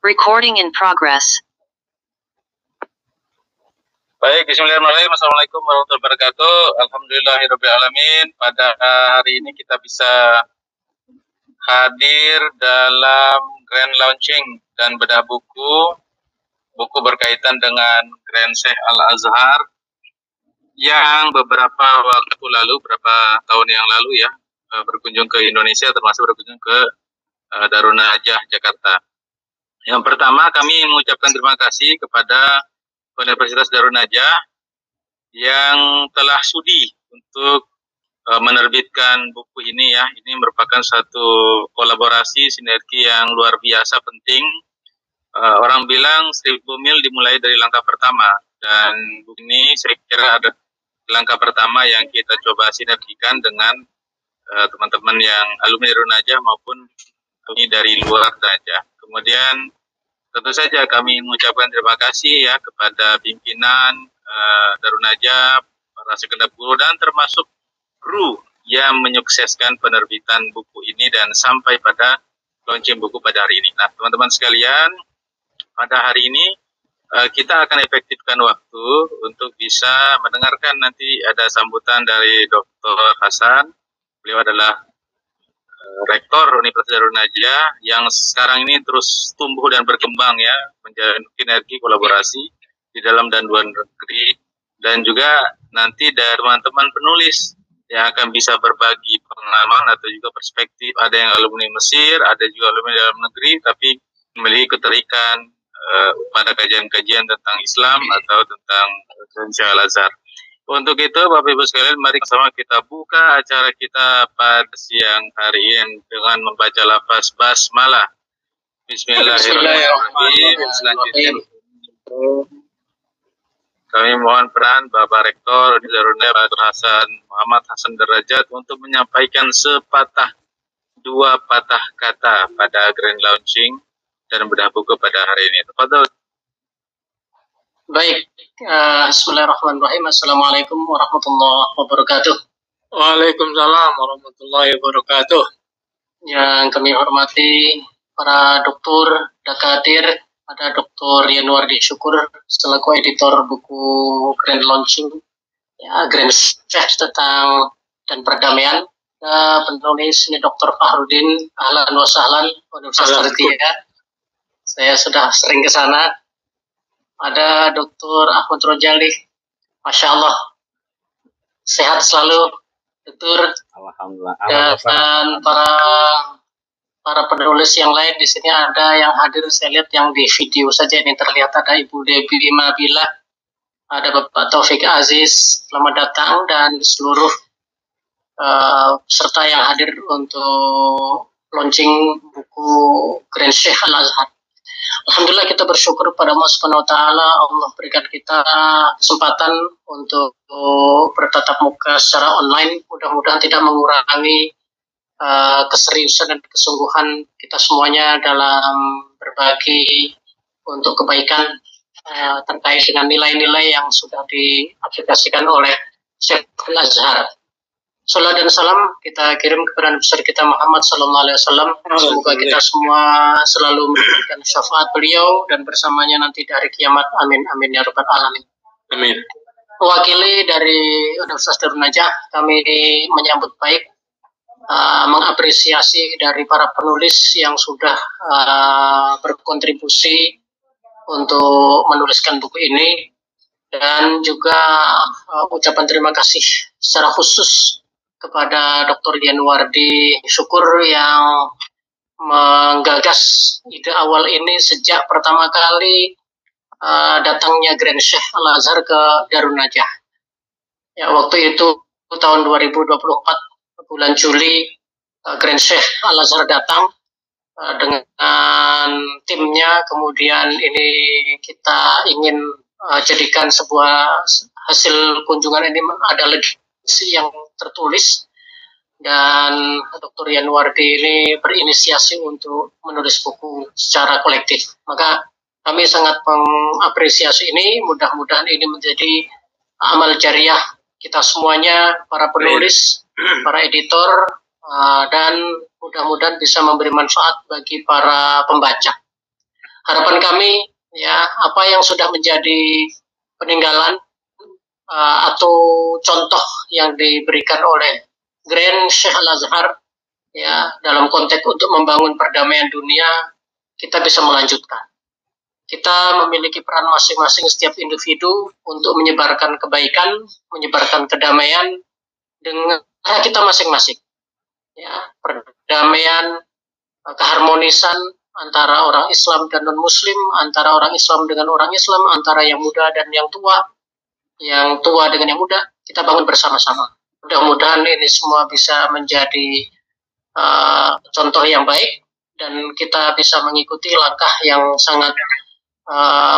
Recording in progress. Baik, bismillahirrahmanirrahim. Assalamualaikum warahmatullahi wabarakatuh. Alhamdulillahirrahmanirrahim. Pada hari ini kita bisa hadir dalam grand launching dan bedah buku berkaitan dengan Grand Sheikh Al-Azhar yang beberapa waktu lalu, beberapa tahun yang lalu ya, berkunjung ke Indonesia, termasuk berkunjung ke Darun Najah, Jakarta. Yang pertama, kami mengucapkan terima kasih kepada Universitas Darun Najah yang telah sudi untuk menerbitkan buku ini ya. Ini merupakan satu kolaborasi sinergi yang luar biasa penting. Orang bilang 1000 mil dimulai dari langkah pertama, dan buku ini saya kira ada langkah pertama yang kita coba sinergikan dengan teman-teman yang alumni Darun Najah maupun ini dari luar Najah. Kemudian tentu saja kami mengucapkan terima kasih ya kepada pimpinan Darun Najah, para segenap guru, dan termasuk kru yang menyukseskan penerbitan buku ini dan sampai pada launching buku pada hari ini. Nah, teman-teman sekalian, pada hari ini kita akan efektifkan waktu untuk bisa mendengarkan nanti ada sambutan dari Dr. Hasan. Beliau adalah Rektor Universitas Darun Najah yang sekarang ini terus tumbuh dan berkembang ya, menjalin sinergi kolaborasi di dalam dan luar negeri, dan juga nanti dari teman-teman penulis yang akan bisa berbagi pengalaman atau juga perspektif. Ada yang alumni Mesir, ada juga alumni dalam negeri, tapi memiliki ketertarikan pada kajian-kajian tentang Islam atau tentang Syekh Al-Azhar. Untuk itu, Bapak Ibu sekalian, mari sama kita buka acara kita pada siang hari ini dengan membaca lafaz basmalah. Bismillahirrahmanirrahim. Selanjutnya, kami mohon peran Bapak Rektor Darun Najah, Dr. Muhammad Hasan Derajat, untuk menyampaikan sepatah dua patah kata pada grand launching dan bedah buku pada hari ini. Tafadhol. Baik, bismillahirrahmanirrahim. Assalamualaikum warahmatullahi wabarakatuh. Waalaikumsalam warahmatullahi wabarakatuh. Yang kami hormati para doktor, dakadir, ada Dr. Yanuardi Syukur selaku editor buku Grand Launching, ya, Grand Sheikh tentang dan perdamaian. Penulis ini Dr. Fahrudin, ahlan wa sahlan, Universitas Tarbiyah. Saya sudah sering ke sana. Ada Dr. Ahmad Rojali, Masya Allah, sehat selalu, Dr. Alhamdulillah. Dan para penulis yang lain di sini ada yang hadir, saya lihat yang di video saja ini terlihat ada Ibu Debbie Mabila, ada Bapak Taufik Aziz, selamat datang, dan seluruh peserta yang hadir untuk launching buku Grand Sheikh Al-Azhar. Alhamdulillah, kita bersyukur pada Allah Subhanahu wa Ta'ala. Allah berikan kita kesempatan untuk bertatap muka secara online. Mudah-mudahan tidak mengurangi keseriusan dan kesungguhan kita semuanya dalam berbagi untuk kebaikan terkait dengan nilai-nilai yang sudah diaplikasikan oleh Sheikh Al-Azhar. Salam dan salam kita kirim kepada Nabi besar kita Muhammad Sallallahu Alaihi Wasallam. Semoga kita semua selalu mendapatkan syafaat beliau dan bersamanya nanti di hari kiamat. Amin amin ya rabbal alamin. Amin. Mewakili dari Universitas Darun Najah, kami menyambut baik, mengapresiasi dari para penulis yang sudah berkontribusi untuk menuliskan buku ini, dan juga ucapan terima kasih secara khusus kepada Dr. Yanuardi Syukur yang menggagas ide awal ini sejak pertama kali datangnya Grand Sheikh Al-Azhar ke Darun Najah. Ya, waktu itu tahun 2024 bulan Juli, Grand Sheikh Al-Azhar datang dengan timnya. Kemudian ini kita ingin jadikan sebuah hasil kunjungan ini ada legasi yang tertulis, dan Dr. Yanuardi ini berinisiasi untuk menulis buku secara kolektif. Maka kami sangat mengapresiasi ini. Mudah-mudahan ini menjadi amal jariah kita semuanya, para penulis, para editor, dan mudah-mudahan bisa memberi manfaat bagi para pembaca. harapan kami ya, apa yang sudah menjadi peninggalan atau contoh yang diberikan oleh Grand Sheikh Al-Azhar ya, dalam konteks untuk membangun perdamaian dunia, kita bisa melanjutkan. Kita memiliki peran masing-masing setiap individu untuk menyebarkan kebaikan, menyebarkan kedamaian dengan cara kita masing-masing. Ya, perdamaian, keharmonisan antara orang Islam dan non-Muslim, antara orang Islam dengan orang Islam, antara yang muda dan yang tua dengan yang muda, kita bangun bersama-sama. Mudah-mudahan ini semua bisa menjadi contoh yang baik dan kita bisa mengikuti langkah yang sangat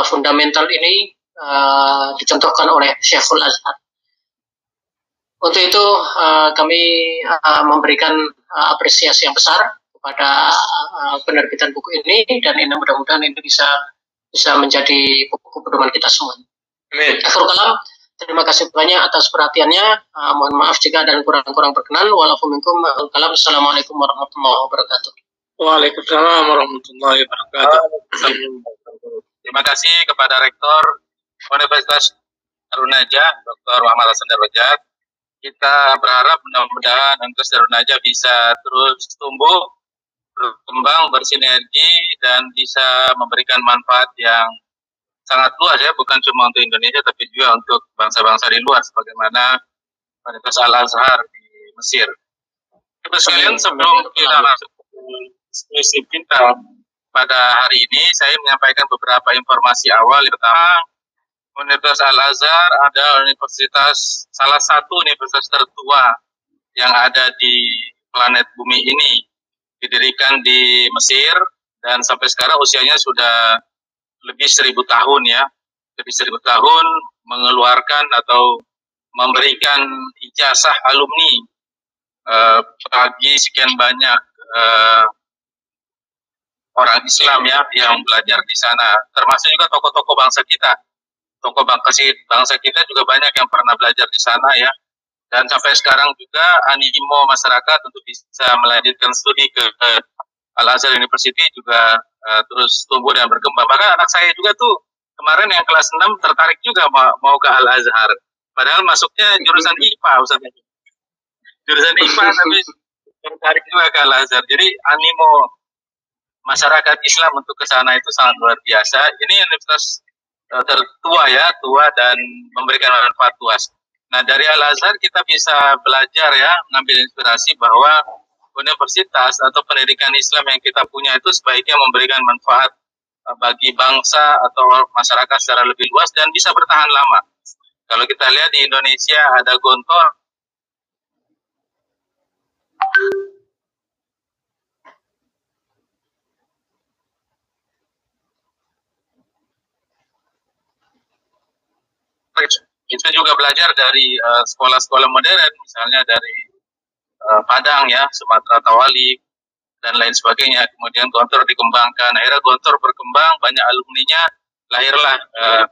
fundamental ini dicontohkan oleh Syekhul Azhar. Untuk itu kami memberikan apresiasi yang besar kepada penerbitan buku ini, dan ini mudah-mudahan ini bisa menjadi buku pedoman kita semua. Amin. Akhirul kalam, terima kasih banyak atas perhatiannya. Mohon maaf jika ada kurang-kurang berkenan. Assalamualaikum warahmatullahi wabarakatuh. Waalaikumsalam warahmatullahi wabarakatuh. Terima kasih kepada Rektor Universitas Darun Najah, Dr. Muhammad Hasan Darajat. Kita berharap mudah-mudahan Universitas Darun Najah bisa terus tumbuh, berkembang, bersinergi, dan bisa memberikan manfaat yang sangat luas ya, bukan cuma untuk Indonesia tapi juga untuk bangsa-bangsa di luar, sebagaimana Universitas Al-Azhar di Mesir. Terus sekalian, sebelum kita masuk ke diskusi kita pada hari ini, saya menyampaikan beberapa informasi awal. Yang pertama, Universitas Al-Azhar adalah universitas, salah satu universitas tertua yang ada di planet bumi ini. Didirikan di Mesir dan sampai sekarang usianya sudah lebih 1000 tahun ya. Lebih 1000 tahun mengeluarkan atau memberikan ijazah alumni bagi sekian banyak orang Islam ya yang belajar di sana, termasuk juga tokoh-tokoh bangsa kita. Tokoh bangsa kita juga banyak yang pernah belajar di sana ya. Dan sampai sekarang juga animo masyarakat untuk bisa melanjutkan studi ke Al-Azhar University juga terus tumbuh dan berkembang. Bahkan anak saya juga tuh kemarin yang kelas 6 tertarik juga mau ke Al-Azhar. Padahal masuknya jurusan IPA, Ustaz. Jurusan IPA tapi tertarik juga ke Al-Azhar. Jadi animo masyarakat Islam untuk ke sana itu sangat luar biasa. Ini universitas tertua ya, tua dan memberikan manfaat luas. Nah, dari Al-Azhar kita bisa belajar ya, mengambil inspirasi bahwa universitas atau pendidikan Islam yang kita punya itu sebaiknya memberikan manfaat bagi bangsa atau masyarakat secara lebih luas dan bisa bertahan lama. Kalau kita lihat di Indonesia ada Gontor, itu juga belajar dari sekolah-sekolah modern, misalnya dari Padang ya, Sumatera Tawali dan lain sebagainya. Kemudian Gontor dikembangkan, akhirnya Gontor berkembang, banyak alumninya, lahirlah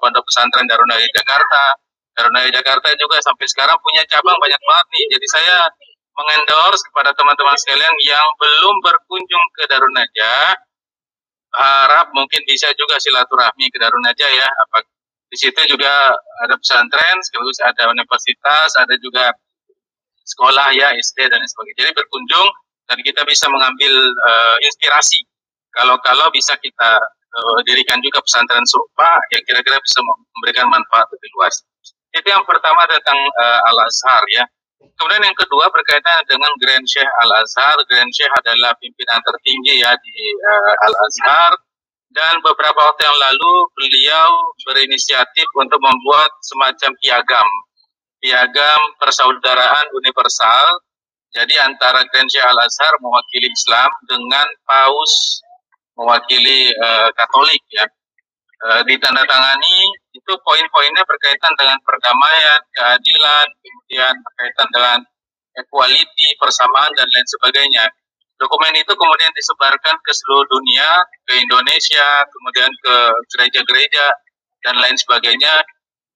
Pondok Pesantren Darun Najah Jakarta. Darun Najah Jakarta juga sampai sekarang punya cabang banyak banget nih. Jadi saya mengendorse kepada teman-teman sekalian yang belum berkunjung ke Darun Najah, harap mungkin bisa juga silaturahmi ke Darun Najah ya. Di situ juga ada pesantren, sekaligus ada universitas, ada juga sekolah ya, SD dan sebagainya. Jadi berkunjung dan kita bisa mengambil inspirasi. Kalau bisa kita dirikan juga pesantren serupa yang kira-kira bisa memberikan manfaat lebih luas. Itu yang pertama tentang Al-Azhar ya. Kemudian yang kedua berkaitan dengan Grand Sheikh Al-Azhar. Grand Sheikh adalah pimpinan tertinggi ya di Al-Azhar. Dan beberapa waktu yang lalu beliau berinisiatif untuk membuat semacam piagam persaudaraan universal. Jadi antara Grand Sheikh Al-Azhar mewakili Islam dengan Paus mewakili Katolik ya. Ditandatangani itu poin-poinnya berkaitan dengan perdamaian, keadilan, kemudian berkaitan dengan equality, persamaan dan lain sebagainya. Dokumen itu kemudian disebarkan ke seluruh dunia, ke Indonesia, kemudian ke gereja-gereja dan lain sebagainya.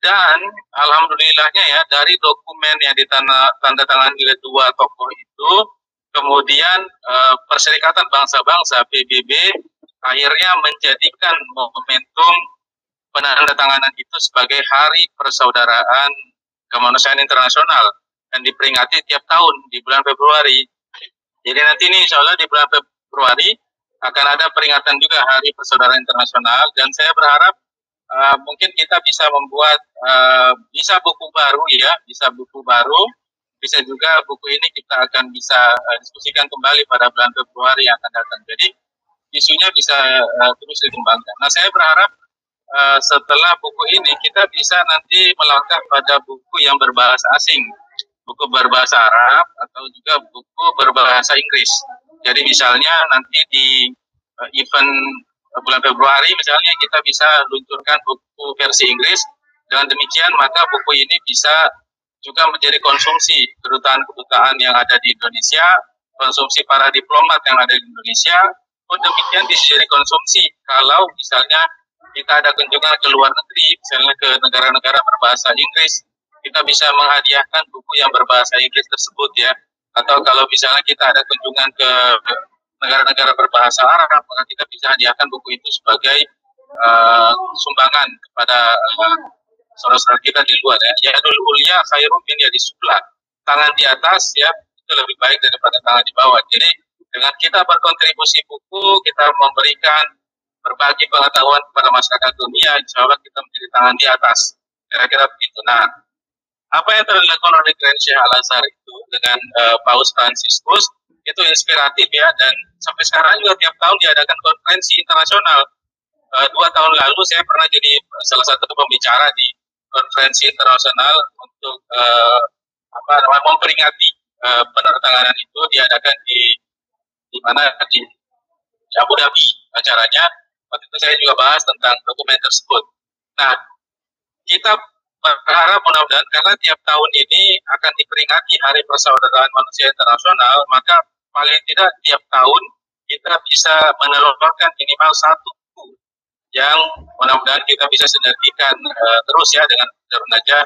Dan alhamdulillahnya ya, dari dokumen yang ditandatangani oleh dua tokoh itu, kemudian Perserikatan Bangsa-Bangsa PBB akhirnya menjadikan momentum penandatanganan itu sebagai Hari Persaudaraan Kemanusiaan Internasional dan diperingati tiap tahun di bulan Februari. Jadi nanti ini insya Allah di bulan Februari akan ada peringatan juga Hari Persaudaraan Internasional, dan saya berharap mungkin kita bisa membuat bisa buku baru ya, bisa buku baru, bisa juga buku ini kita akan bisa diskusikan kembali pada bulan Februari yang akan datang. Jadi isunya bisa terus dikembangkan. Nah, saya berharap setelah buku ini kita bisa nanti melangkah pada buku yang berbahasa asing, buku berbahasa Arab atau juga buku berbahasa Inggris. Jadi misalnya nanti di event bulan Februari misalnya kita bisa luncurkan buku versi Inggris. Dengan demikian maka buku ini bisa juga menjadi konsumsi kedutaan-kedutaan yang ada di Indonesia, konsumsi para diplomat yang ada di Indonesia. Demikian bisa jadi konsumsi kalau misalnya kita ada kunjungan ke luar negeri, misalnya ke negara-negara berbahasa Inggris, kita bisa menghadiahkan buku yang berbahasa Inggris tersebut ya. Atau kalau misalnya kita ada kunjungan ke negara-negara berbahasa Arab, maka kita bisa hadiahkan buku itu sebagai sumbangan kepada saudara-saudara kita di luar ya. Yadul ulia khairum min yadis sufla. Tangan di atas ya itu lebih baik daripada tangan di bawah. Jadi dengan kita berkontribusi buku, kita memberikan berbagi pengetahuan kepada masyarakat dunia, insya Allah kita menjadi tangan di atas. Kira-kira begitu. Nah, apa yang telah dilakukan oleh Grand Sheikh Al-Azhar itu dengan Paus Fransiskus itu inspiratif ya, dan sampai sekarang juga tiap tahun diadakan konferensi internasional. 2 tahun lalu saya pernah jadi salah satu pembicara di konferensi internasional untuk memperingati penandatanganan itu, diadakan di mana di Abu Dhabi acaranya. Waktu itu saya juga bahas tentang dokumen tersebut. Nah, kita berharap mudah-mudahan karena tiap tahun ini akan diperingati Hari Persaudaraan Manusia Internasional, maka paling tidak tiap tahun kita bisa menelurkan minimal satu buku yang mudah-mudahan kita bisa sinergikan terus ya dengan Darunajah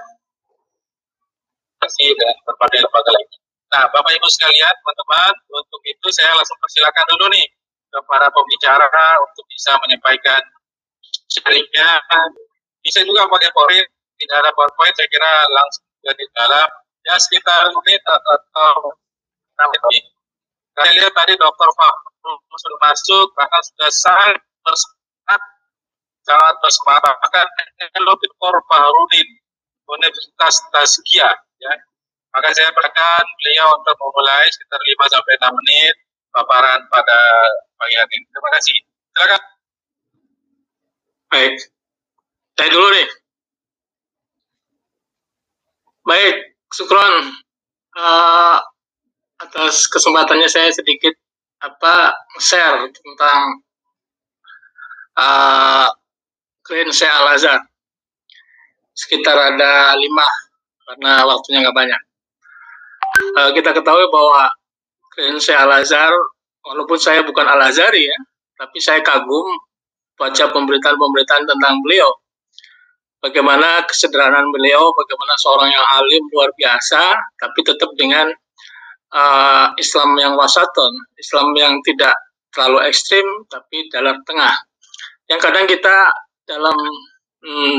dengan berbagai lembaga lain. Nah, Bapak Ibu sekalian, teman-teman, untuk itu saya langsung persilakan dulu nih ke para pembicara untuk bisa menyampaikan sharingnya. Bisa juga pakai PowerPoint, tidak ada PowerPoint, saya kira langsung di dalam ya sekitar menit atau 6 menit. Saya lihat tadi Dr. Fahru sudah masuk, bahkan sudah sangat bersemangat, bahkan Dr. Fahrudin Universitas Tazkiyah ya. Maka saya persilakan beliau untuk memulai sekitar 5-6 menit paparan pada pagi hari ini. Terima kasih. Silakan. Baik. Saya dulu nih. Baik, syukron atas kesempatannya saya sedikit share tentang Grand Sheikh Al-Azhar. Sekitar ada 5 karena waktunya nggak banyak. Kita ketahui bahwa Grand Sheikh Al-Azhar, walaupun saya bukan Al-Azhari ya, tapi saya kagum baca pemberitaan-pemberitaan tentang beliau. Bagaimana kesederhanaan beliau, bagaimana seorang yang alim luar biasa, tapi tetap dengan Islam yang wasaton, Islam yang tidak terlalu ekstrim, tapi dalam tengah. Yang kadang kita dalam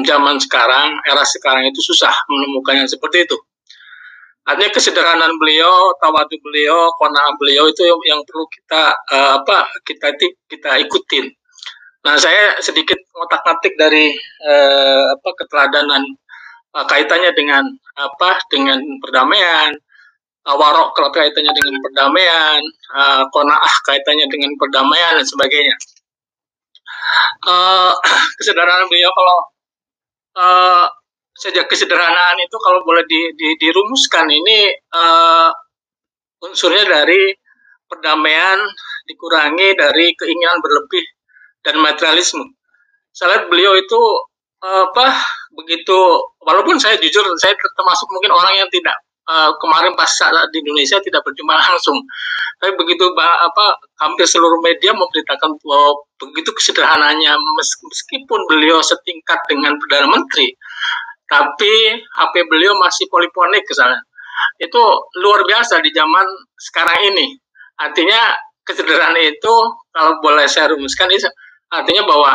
zaman sekarang, era sekarang itu susah menemukan yang seperti itu. Artinya kesederhanaan beliau, tawadu beliau, qanaah beliau itu yang perlu kita ikutin. Nah, saya sedikit ngotak-ngatik dari keteladanan kaitannya dengan dengan perdamaian, warok kalau kaitannya dengan perdamaian, qanaah kaitannya dengan perdamaian dan sebagainya. Kesederhanaan beliau kalau sejak kesederhanaan itu kalau boleh dirumuskan ini unsurnya dari perdamaian dikurangi dari keinginan berlebih dan materialisme. Saya lihat beliau itu begitu, walaupun saya jujur saya termasuk mungkin orang yang tidak kemarin pas saat di Indonesia tidak berjumpa langsung, tapi begitu hampir seluruh media memberitakan bahwa begitu kesederhananya, meskipun beliau setingkat dengan Perdana Menteri, tapi HP beliau masih poliponik misalnya. Itu luar biasa di zaman sekarang ini. Artinya kesederhanaan itu kalau boleh saya rumuskan artinya bahwa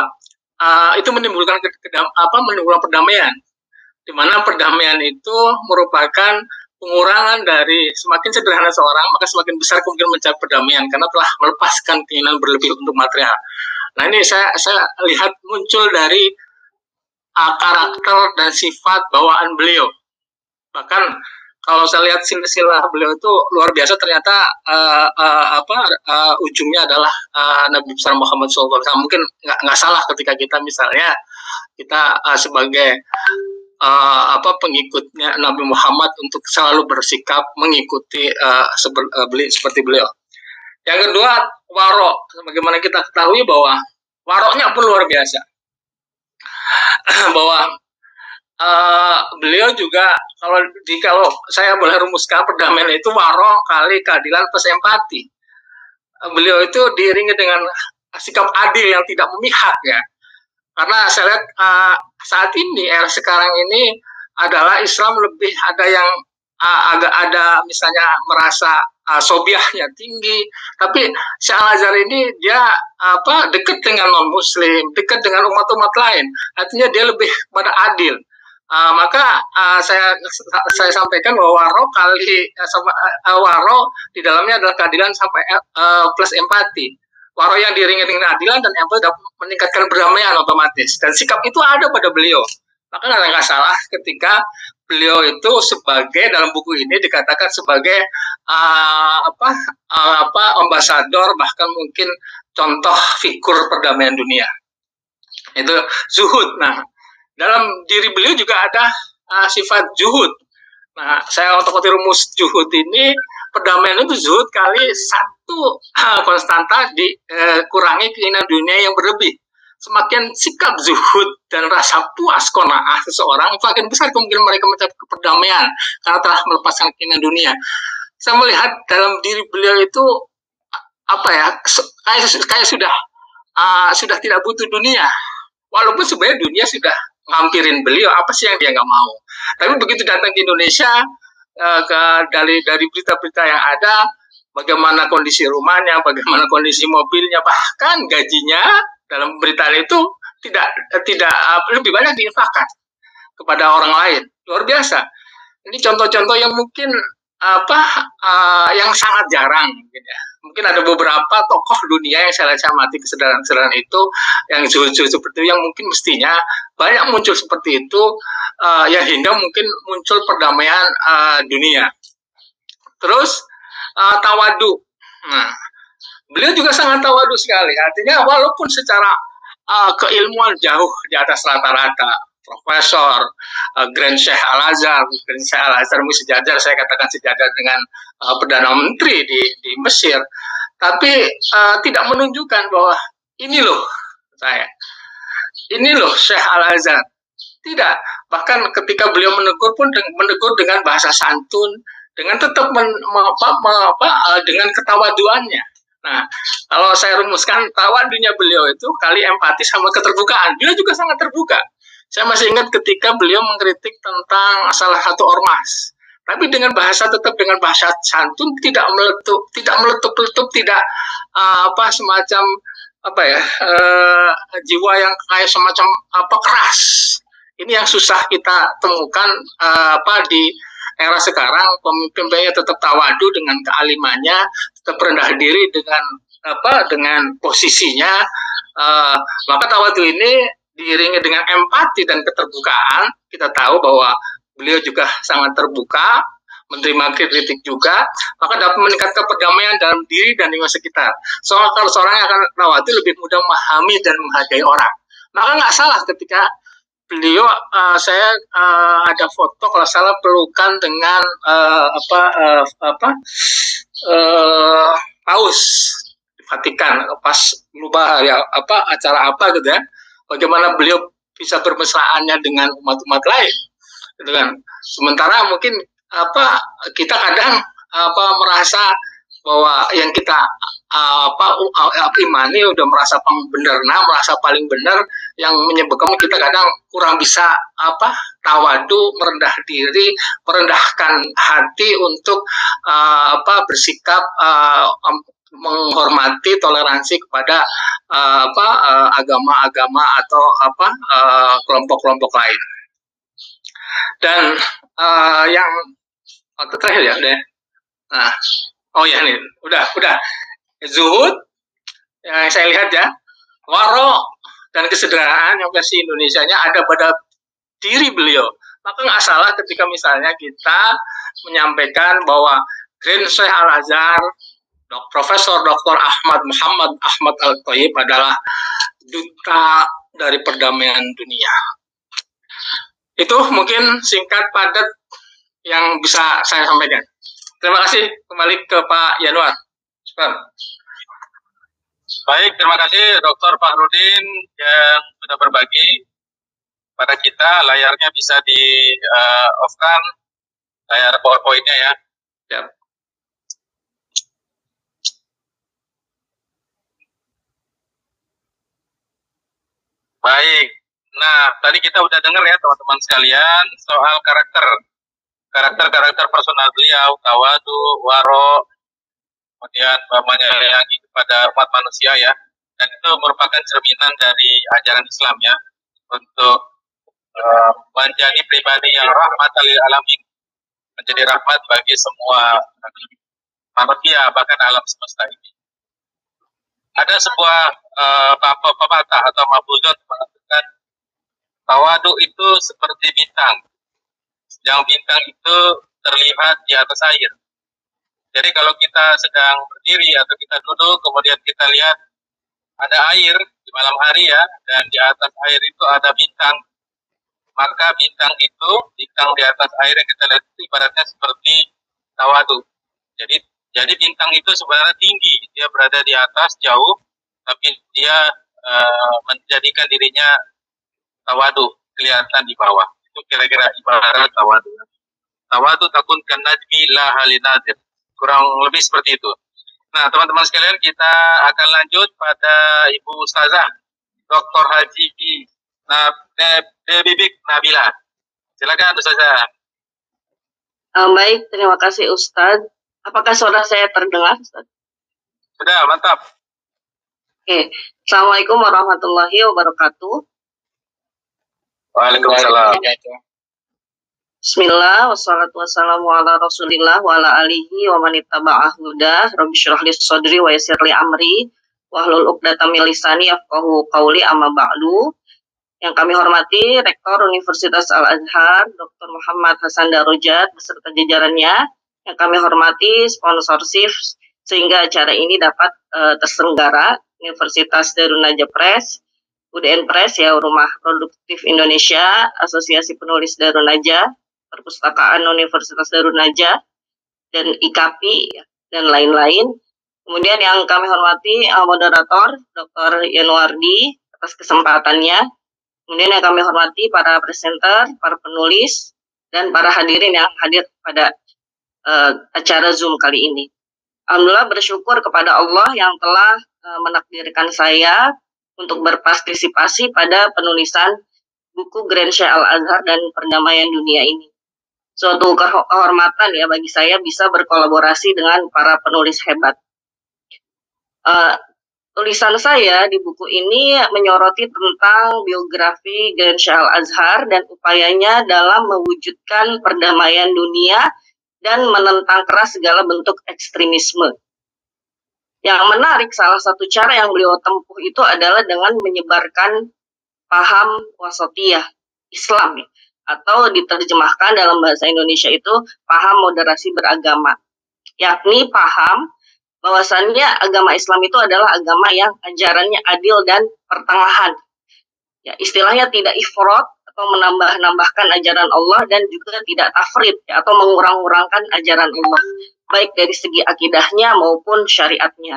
itu menimbulkan menimbulkan perdamaian, di mana perdamaian itu merupakan pengurangan dari semakin sederhana seorang, maka semakin besar kemungkinan mencari perdamaian karena telah melepaskan keinginan berlebih untuk material. Nah, ini saya lihat muncul dari karakter dan sifat bawaan beliau. Bahkan kalau saya lihat silsilah beliau itu luar biasa, ternyata ujungnya adalah Nabi besar Muhammad SAW. Mungkin nggak salah ketika kita misalnya kita sebagai pengikutnya Nabi Muhammad untuk selalu bersikap mengikuti seperti beliau. Yang kedua, warok. Bagaimana kita ketahui bahwa waroknya pun luar biasa. Bahwa beliau juga kalau saya boleh rumuskan, perdamaian itu warok kali keadilan plus empati. Beliau itu diiringi dengan sikap adil yang tidak memihak ya. Karena saya lihat saat ini, era sekarang ini adalah Islam lebih ada yang agak ada misalnya merasa sobiahnya tinggi, tapi Syekh Al-Azhar ini dia dekat dengan non-muslim, dekat dengan umat-umat lain, artinya dia lebih pada adil. Maka saya sampaikan bahwa waro di dalamnya adalah keadilan sampai plus empati. Waro yang diiringi dengan adilan dan empati dapat meningkatkan perdamaian otomatis, dan sikap itu ada pada beliau. Maka nggak salah ketika beliau itu sebagai, dalam buku ini dikatakan sebagai ambasador, bahkan mungkin contoh figur perdamaian dunia. Itu zuhud. Nah, dalam diri beliau juga ada sifat juhud. Nah, saya otomatis rumus juhud ini, perdamaian itu zuhud kali satu konstanta dikurangi keinginan dunia yang berlebih. Semakin sikap zuhud dan rasa puas qanaah seseorang, semakin besar kemungkinan mereka mencapai perdamaian karena telah melepaskan keinginan dunia. Saya melihat dalam diri beliau itu kayak sudah tidak butuh dunia. Walaupun sebenarnya dunia sudah ngampirin beliau, apa sih yang dia nggak mau. Tapi begitu datang ke Indonesia, dari berita-berita yang ada, bagaimana kondisi rumahnya, bagaimana kondisi mobilnya, bahkan gajinya dalam berita itu tidak lebih banyak diinfakkan kepada orang lain. Luar biasa. Ini contoh-contoh yang mungkin yang sangat jarang. Gitu ya. Mungkin ada beberapa tokoh dunia yang saya amati kesadaran itu, yang zuhud-zuhud seperti itu, yang mungkin mestinya banyak muncul seperti itu, yang hingga mungkin muncul perdamaian dunia. Terus tawadu. Nah, beliau juga sangat tawadu sekali. Artinya walaupun secara keilmuan jauh di atas rata-rata, Profesor, Grand Syekh Al-Azhar mungkin sejajar, saya katakan sejajar dengan Perdana Menteri di Mesir, tapi tidak menunjukkan bahwa ini loh Syekh Al-Azhar. Tidak, bahkan ketika beliau menegur pun menegur dengan bahasa santun, dengan tetap dengan ketawaduannya. Nah, kalau saya rumuskan, tawadunya beliau itu kali empati sama keterbukaan. Beliau juga sangat terbuka. Saya masih ingat ketika beliau mengkritik tentang salah satu ormas, tapi tetap dengan bahasa santun, tidak meletup, tidak semacam jiwa yang kayak semacam keras. Ini yang susah kita temukan di era sekarang. Pemimpinnya tetap tawadu dengan kealimannya, tetap rendah diri dengan posisinya. Maka tawadu ini diiringi dengan empati dan keterbukaan. Kita tahu bahwa beliau juga sangat terbuka, menerima kritik juga, maka dapat meningkatkan perdamaian dalam diri dan lingkungan sekitar. Soalnya kalau seorang yang akan tawadu lebih mudah memahami dan menghargai orang. Maka nggak salah ketika beliau, saya ada foto kalau salah pelukan dengan Paus di Vatikan, pas lupa ya acara apa gitu ya. Bagaimana beliau bisa bermesraannya dengan umat-umat lain, gitu kan. Sementara mungkin kita kadang merasa bahwa yang kita imani udah merasa paling benar, yang menyebabkan kita kadang kurang bisa tawadu, merendah diri, merendahkan hati untuk bersikap menghormati toleransi kepada agama-agama atau kelompok-kelompok lain. Dan yang terakhir ya udah. Nah, nih udah. Zuhud yang saya lihat ya, waro dan kesederhanaan yang versi Indonesianya ada pada diri beliau. Maka nggak salah ketika misalnya kita menyampaikan bahwa Grand Syekh Al-Azhar, Profesor Dr. Muhammad Ahmad Al-Thayyib adalah duta dari perdamaian dunia. Itu mungkin singkat padat yang bisa saya sampaikan. Terima kasih. Kembali ke Pak Yanuar. Baik, terima kasih Dr. Fakhrudin yang sudah berbagi pada kita. Layarnya bisa di off-kan, layar PowerPoint-nya ya. Siap. Baik, nah tadi kita udah dengar ya teman-teman sekalian soal karakter personal beliau, tawadu, waro, kemudian menyayangi kepada umat manusia ya, dan itu merupakan cerminan dari ajaran Islam ya, untuk menjadi pribadi yang rahmatan lil alamin, menjadi rahmat bagi semua manusia bahkan alam semesta ini. Ada sebuah pepatah atau mabuzat mengatakan tawadu itu seperti bintang, yang bintang itu terlihat di atas air. Jadi kalau kita sedang berdiri atau kita duduk, kemudian kita lihat ada air di malam hari ya, dan di atas air itu ada bintang, maka bintang di atas air yang kita lihat itu ibaratnya seperti tawadu. Jadi bintang itu sebenarnya tinggi, dia berada di atas jauh, tapi dia menjadikan dirinya tawadu, kelihatan di bawah. Itu kira-kira ibarat tawadu. Tawadu takun kan najmi la halinadir. Kurang lebih seperti itu. Nah, teman-teman sekalian, kita akan lanjut pada Ibu Ustazah Dr. Haji Bibik Nabila. Silakan Ustazah. Baik, terima kasih Ustadz. Apakah suara saya terdengar, Ustadz? Sudah, mantap. Oke. Assalamualaikum warahmatullahi wabarakatuh. Waalaikumsalam. Bismillah, wassalatu wassalamu ala rasulillah wa ala alihi wa manittaba'ah huda. Rabbi syrah li sadri wa yassir li amri wahlul 'uqdatam min lisani yafqahu qawli, amma ba'du. Yang kami hormati Rektor Universitas Al-Azhar Dr. Muhammad Hasan Darajat beserta jajarannya. Yang kami hormati sponsorship sehingga acara ini dapat terselenggara, Universitas Darun Najah Press, UDN Press ya, Rumah Produktif Indonesia, Asosiasi Penulis Darun Najah, Perpustakaan Universitas Darun Najah, dan IKAPI dan lain-lain. Kemudian yang kami hormati moderator Dr. Yanuardi atas kesempatannya. Kemudian yang kami hormati para presenter, para penulis, dan para hadirin yang hadir pada acara Zoom kali ini. Alhamdulillah bersyukur kepada Allah yang telah menakdirkan saya untuk berpartisipasi pada penulisan buku Grand Syekh Al-Azhar dan Perdamaian Dunia ini. Suatu kehormatan ya bagi saya bisa berkolaborasi dengan para penulis hebat. Tulisan saya di buku ini menyoroti tentang biografi Grand Syekh Al-Azhar dan upayanya dalam mewujudkan perdamaian dunia dan menentang keras segala bentuk ekstremisme. Yang menarik, salah satu cara yang beliau tempuh itu adalah dengan menyebarkan paham wasatiyah Islam, atau diterjemahkan dalam bahasa Indonesia itu paham moderasi beragama, yakni paham bahwasannya agama Islam itu adalah agama yang ajarannya adil dan pertengahan. Ya, istilahnya tidak ifrat atau menambah-nambahkan ajaran Allah, dan juga tidak tafrid ya, atau mengurang-urangkan ajaran Allah, baik dari segi akidahnya maupun syariatnya.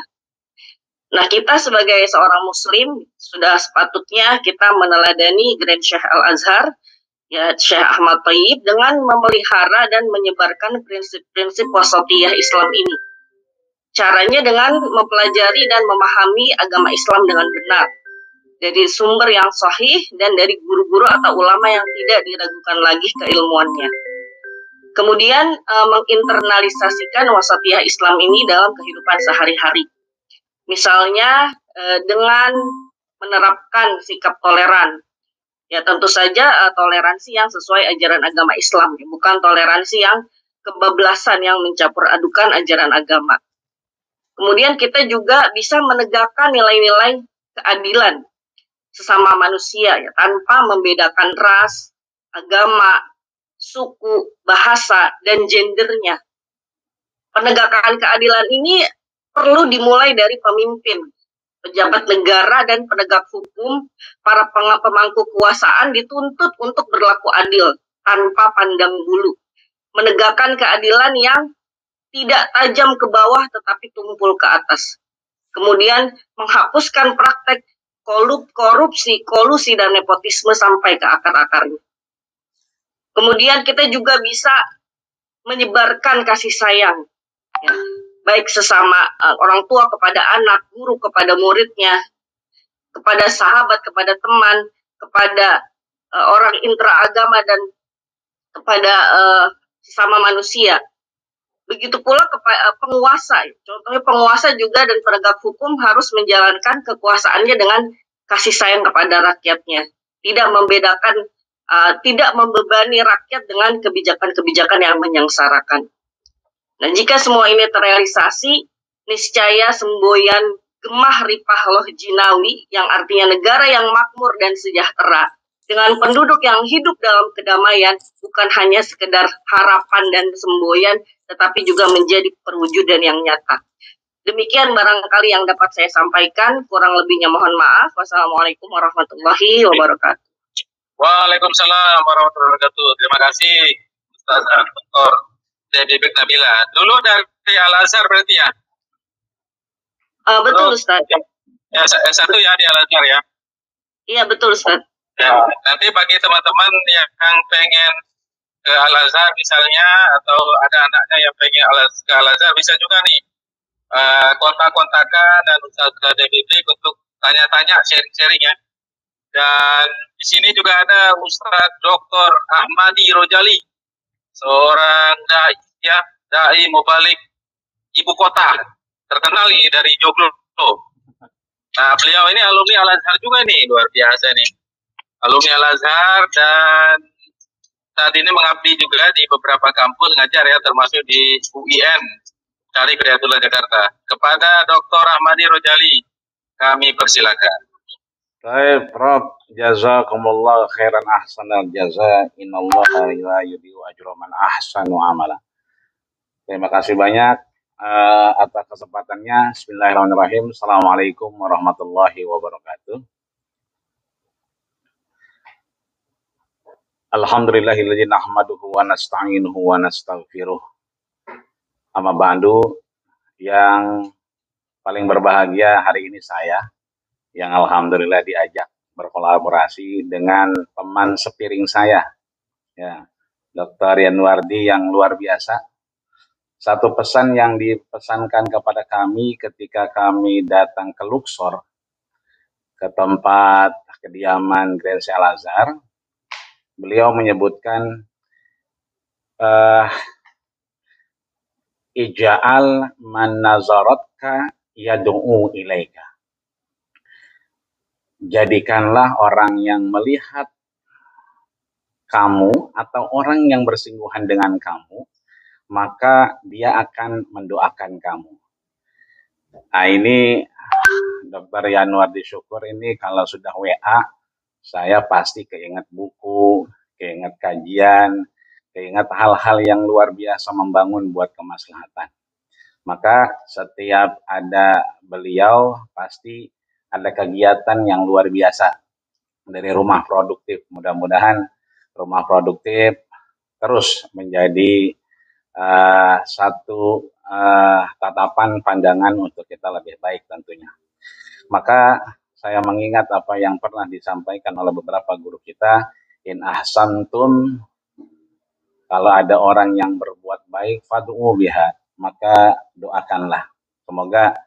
Nah, kita sebagai seorang muslim sudah sepatutnya kita meneladani Grand Syekh Al-Azhar ya, Syekh Ahmad Thayyib, dengan memelihara dan menyebarkan prinsip-prinsip wasatiyah Islam ini. Caranya dengan mempelajari dan memahami agama Islam dengan benar dari sumber yang sahih dan dari guru-guru atau ulama yang tidak diragukan lagi keilmuannya. Kemudian menginternalisasikan wasatiyah Islam ini dalam kehidupan sehari-hari. Misalnya dengan menerapkan sikap toleran. Ya tentu saja toleransi yang sesuai ajaran agama Islam, bukan toleransi yang kebablasan yang mencampur adukan ajaran agama. Kemudian kita juga bisa menegakkan nilai-nilai keadilan sesama manusia ya, tanpa membedakan ras, agama, suku, bahasa, dan gendernya. Penegakan keadilan ini perlu dimulai dari pemimpin, pejabat negara, dan penegak hukum. Para pemangku kekuasaan dituntut untuk berlaku adil tanpa pandang bulu, menegakkan keadilan yang tidak tajam ke bawah tetapi tumpul ke atas. Kemudian menghapuskan praktek korupsi, kolusi, dan nepotisme sampai ke akar-akarnya. Kemudian kita juga bisa menyebarkan kasih sayang, ya, baik sesama orang tua kepada anak, guru kepada muridnya, kepada sahabat, kepada teman, kepada orang intraagama, dan kepada sesama manusia. Begitu pula penguasa. Contohnya penguasa juga dan penegak hukum harus menjalankan kekuasaannya dengan kasih sayang kepada rakyatnya. Tidak membedakan, tidak membebani rakyat dengan kebijakan-kebijakan yang menyengsarakan. Nah, jika semua ini terrealisasi, niscaya semboyan gemah ripah loh jinawi, yang artinya negara yang makmur dan sejahtera, dengan penduduk yang hidup dalam kedamaian, bukan hanya sekedar harapan dan semboyan, tetapi juga menjadi perwujudan yang nyata. Demikian barangkali yang dapat saya sampaikan, kurang lebihnya mohon maaf. Wassalamualaikum warahmatullahi wabarakatuh. Waalaikumsalam warahmatullahi wabarakatuh. Terima kasih Ustazah Dr. Debbie Nabila. Dulu dari Al-Azhar berarti ya? Betul Ustaz. Ya, S1 ya di Al-Azhar ya? Iya betul Ustaz. Ya, nanti bagi teman-teman yang pengen ke Al-Azhar misalnya, atau ada anaknya yang pengen ke Al-Azhar, bisa juga nih kontak-kontakan dan Ustazah Debbie untuk tanya-tanya, sharing-sharing ya. Dan di sini juga ada Ustadz Dr. Ahmadi Rojali, seorang dai mubalik ibu kota, terkenal nih dari Joglo. Nah, beliau ini alumni Al-Azhar juga nih, luar biasa nih. Alumni Al-Azhar, dan saat ini mengabdi juga di beberapa kampus ngajar ya, termasuk di UIN, Syarif Hidayatullah Jakarta. Kepada Dr. Ahmadi Rojali, kami persilakan. Baik, Prof. Jazakumullah khairan ahsanal jaza. Innallaha la yudhi'u ajra man ahsanu amala. Terima kasih banyak atas kesempatannya. Bismillahirrahmanirrahim. Assalamualaikum warahmatullahi wabarakatuh. Alhamdulillahilladzi nahmaduhu wa nasta'inuhu wa nastaghfiruh. Amma ba'du, yang paling berbahagia hari ini saya, yang alhamdulillah diajak berkolaborasi dengan teman sepiring saya, ya, Dr. Yanwardi yang luar biasa. Satu pesan yang dipesankan kepada kami ketika kami datang ke Luxor, ke tempat kediaman Grand Sheikh Al-Azhar, beliau menyebutkan ija'al man nazaratka yad'u ilaika. Jadikanlah orang yang melihat kamu atau orang yang bersinggungan dengan kamu, maka dia akan mendoakan kamu. Nah, ini Dr. Yanwardi Syukur ini kalau sudah WA, saya pasti keinget buku, keinget kajian, keinget hal-hal yang luar biasa membangun buat kemaslahatan. Maka setiap ada beliau pasti ada kegiatan yang luar biasa dari Rumah Produktif. Mudah-mudahan Rumah Produktif terus menjadi satu tatapan pandangan untuk kita lebih baik tentunya. Maka saya mengingat apa yang pernah disampaikan oleh beberapa guru kita, in ahsantum, kalau ada orang yang berbuat baik, fad'u biha, maka doakanlah. Semoga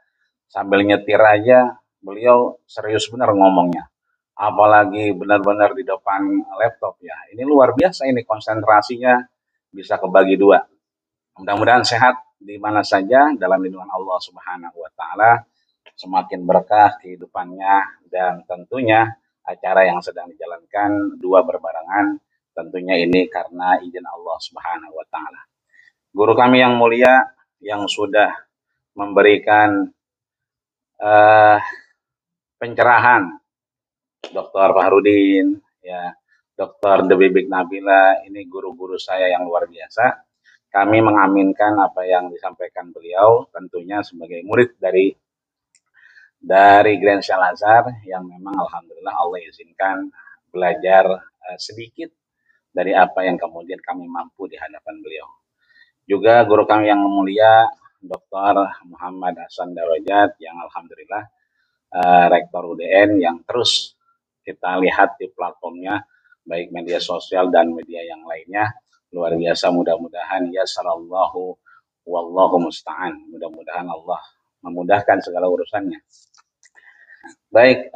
sambil nyetir aja, beliau serius benar ngomongnya. Apalagi benar-benar di depan laptop ya. Ini luar biasa, ini konsentrasinya bisa kebagi dua. Mudah-mudahan sehat di mana saja dalam lindungan Allah Subhanahu wa taala. semakin berkah kehidupannya, dan tentunya acara yang sedang dijalankan dua berbarengan, tentunya ini karena izin Allah Subhanahu wa taala. Guru kami yang mulia yang sudah memberikan pencerahan, Dr. Fahrudin, ya, Dr. Debibik Nabila, ini guru-guru saya yang luar biasa. Kami mengaminkan apa yang disampaikan beliau, tentunya sebagai murid dari Grand Al-Azhar yang memang alhamdulillah Allah izinkan belajar sedikit dari apa yang kemudian kami mampu di hadapan beliau. Juga guru kami yang mulia Dr. Muhammad Hasan Darajat yang alhamdulillah Rektor UDN yang terus kita lihat di platformnya baik media sosial dan media yang lainnya, luar biasa. Mudah-mudahan ya sallallahu wallahu musta'an, mudah-mudahan Allah memudahkan segala urusannya. Baik,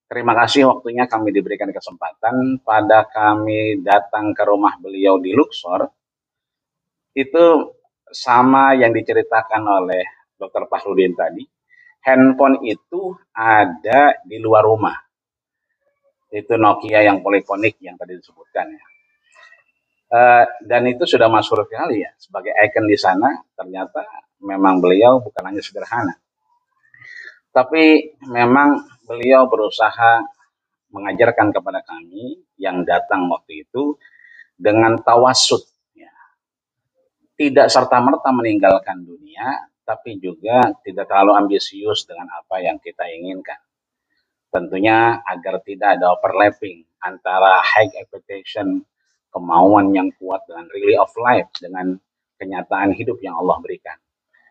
terima kasih waktunya kami diberikan kesempatan. Pada kami datang ke rumah beliau di Luxor, itu sama yang diceritakan oleh Dr. Fahrudin tadi. Handphone itu ada di luar rumah. Itu Nokia yang polifonik yang tadi disebutkan ya. Dan itu sudah masyhur sekali ya. Sebagai ikon di sana, ternyata memang beliau bukan hanya sederhana. Tapi memang beliau berusaha mengajarkan kepada kami yang datang waktu itu dengan tawasud. Ya. Tidak serta-merta meninggalkan dunia, tapi juga tidak terlalu ambisius dengan apa yang kita inginkan. Tentunya agar tidak ada overlapping antara high expectation, kemauan yang kuat dengan really of life, dengan kenyataan hidup yang Allah berikan.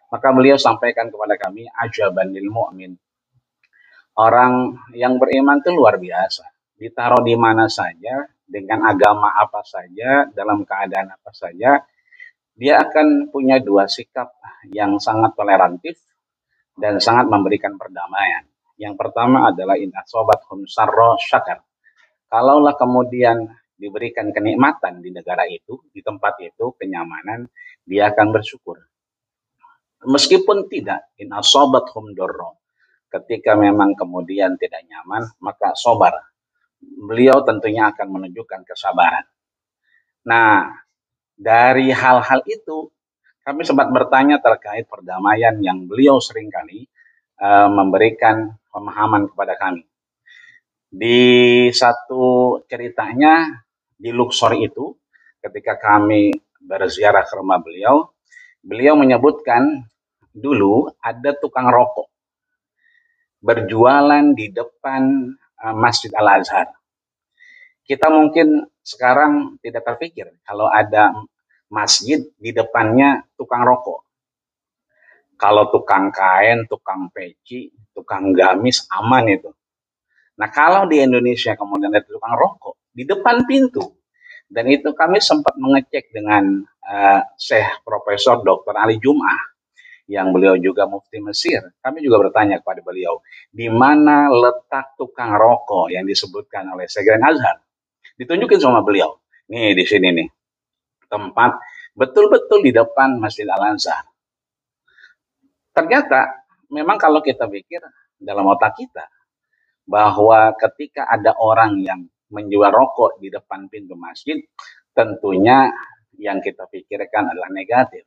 Maka beliau sampaikan kepada kami, ajaban lil mu'min. Orang yang beriman itu luar biasa. Ditaruh di mana saja, dengan agama apa saja, dalam keadaan apa saja, dia akan punya dua sikap yang sangat tolerantif dan sangat memberikan perdamaian. Yang pertama adalah in asobathum sarra syakar. Kalaulah kemudian diberikan kenikmatan di negara itu, di tempat itu, kenyamanan, dia akan bersyukur. Meskipun tidak, in asobathum dorro. Ketika memang kemudian tidak nyaman, maka sobar. Beliau tentunya akan menunjukkan kesabaran. Nah, dari hal-hal itu, kami sempat bertanya terkait perdamaian yang beliau seringkali memberikan pemahaman kepada kami. Di satu ceritanya, di Luxor itu, ketika kami berziarah ke rumah beliau, beliau menyebutkan dulu ada tukang rokok berjualan di depan Masjid Al-Azhar. Kita mungkin sekarang tidak terpikir kalau ada masjid di depannya tukang rokok. Kalau tukang kain, tukang peci, tukang gamis, aman itu. Nah kalau di Indonesia kemudian ada tukang rokok di depan pintu, dan itu kami sempat mengecek dengan Syekh Profesor Dr. Ali Jum'ah, yang beliau juga mufti Mesir. Kami juga bertanya kepada beliau, di mana letak tukang rokok yang disebutkan oleh Syekh Al-Azhar? Ditunjukin sama beliau. Nih di sini nih, tempat betul-betul di depan Masjid Al-Azhar. Ternyata memang kalau kita pikir dalam otak kita bahwa ketika ada orang yang menjual rokok di depan pintu masjid, tentunya yang kita pikirkan adalah negatif.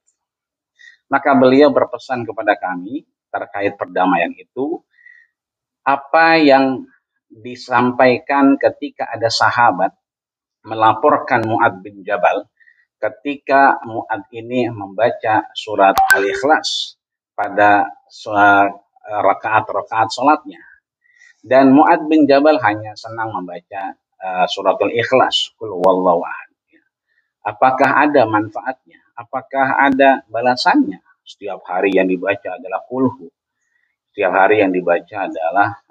Maka beliau berpesan kepada kami terkait perdamaian itu, apa yang disampaikan ketika ada sahabat melaporkan Mu'adz bin Jabal ketika Mu'adz ini membaca surat Al-Ikhlas pada rakaat-rakaat sholatnya. Dan Mu'adz bin Jabal hanya senang membaca surat Al-Ikhlas, Qul huwallahu ahad. Apakah ada manfaatnya? Apakah ada balasannya? Setiap hari yang dibaca adalah kulhu. Setiap hari yang dibaca adalah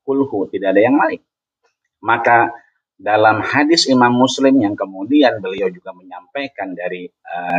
kulhu, tidak ada yang lain. Maka dalam hadis Imam Muslim yang kemudian beliau juga menyampaikan dari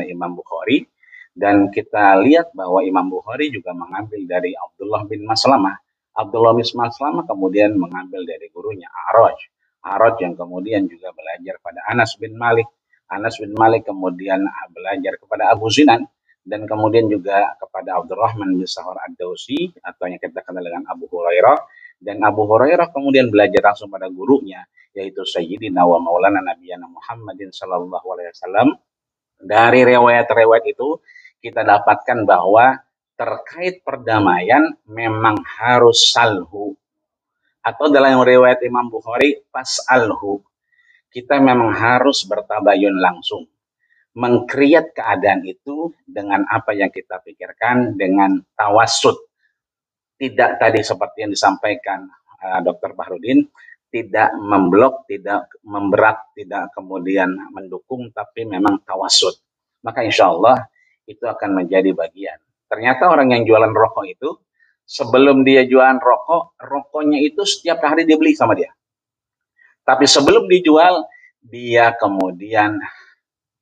Imam Bukhari, dan kita lihat bahwa Imam Bukhari juga mengambil dari Abdullah bin Maslamah. Abdullah bin Maslamah kemudian mengambil dari gurunya A'raj. A'raj yang kemudian juga belajar pada Anas bin Malik. Anas bin Malik kemudian belajar kepada Abu Zinan. dan kemudian juga kepada Abdurrahman bin Sahar Ad-Dausi atau yang kita kenal dengan Abu Hurairah, dan Abu Hurairah kemudian belajar langsung pada gurunya yaitu Sayyidina wa Maulana Nabiyana Muhammadin sallallahu alaihi wasallam. Dari riwayat-riwayat itu kita dapatkan bahwa terkait perdamaian memang harus salhu, atau dalam riwayat Imam Bukhari fas'alhu, kita memang harus bertabayun langsung, mengkreat keadaan itu dengan apa yang kita pikirkan, dengan tawassut. Tidak tadi seperti yang disampaikan Dr. Bahrudin, tidak memblok, tidak memberat, tidak kemudian mendukung, tapi memang tawassut. Maka insya Allah itu akan menjadi bagian. Ternyata orang yang jualan rokok itu, sebelum dia jualan rokok, rokoknya itu setiap hari dia beli sama dia. Tapi sebelum dijual, dia kemudian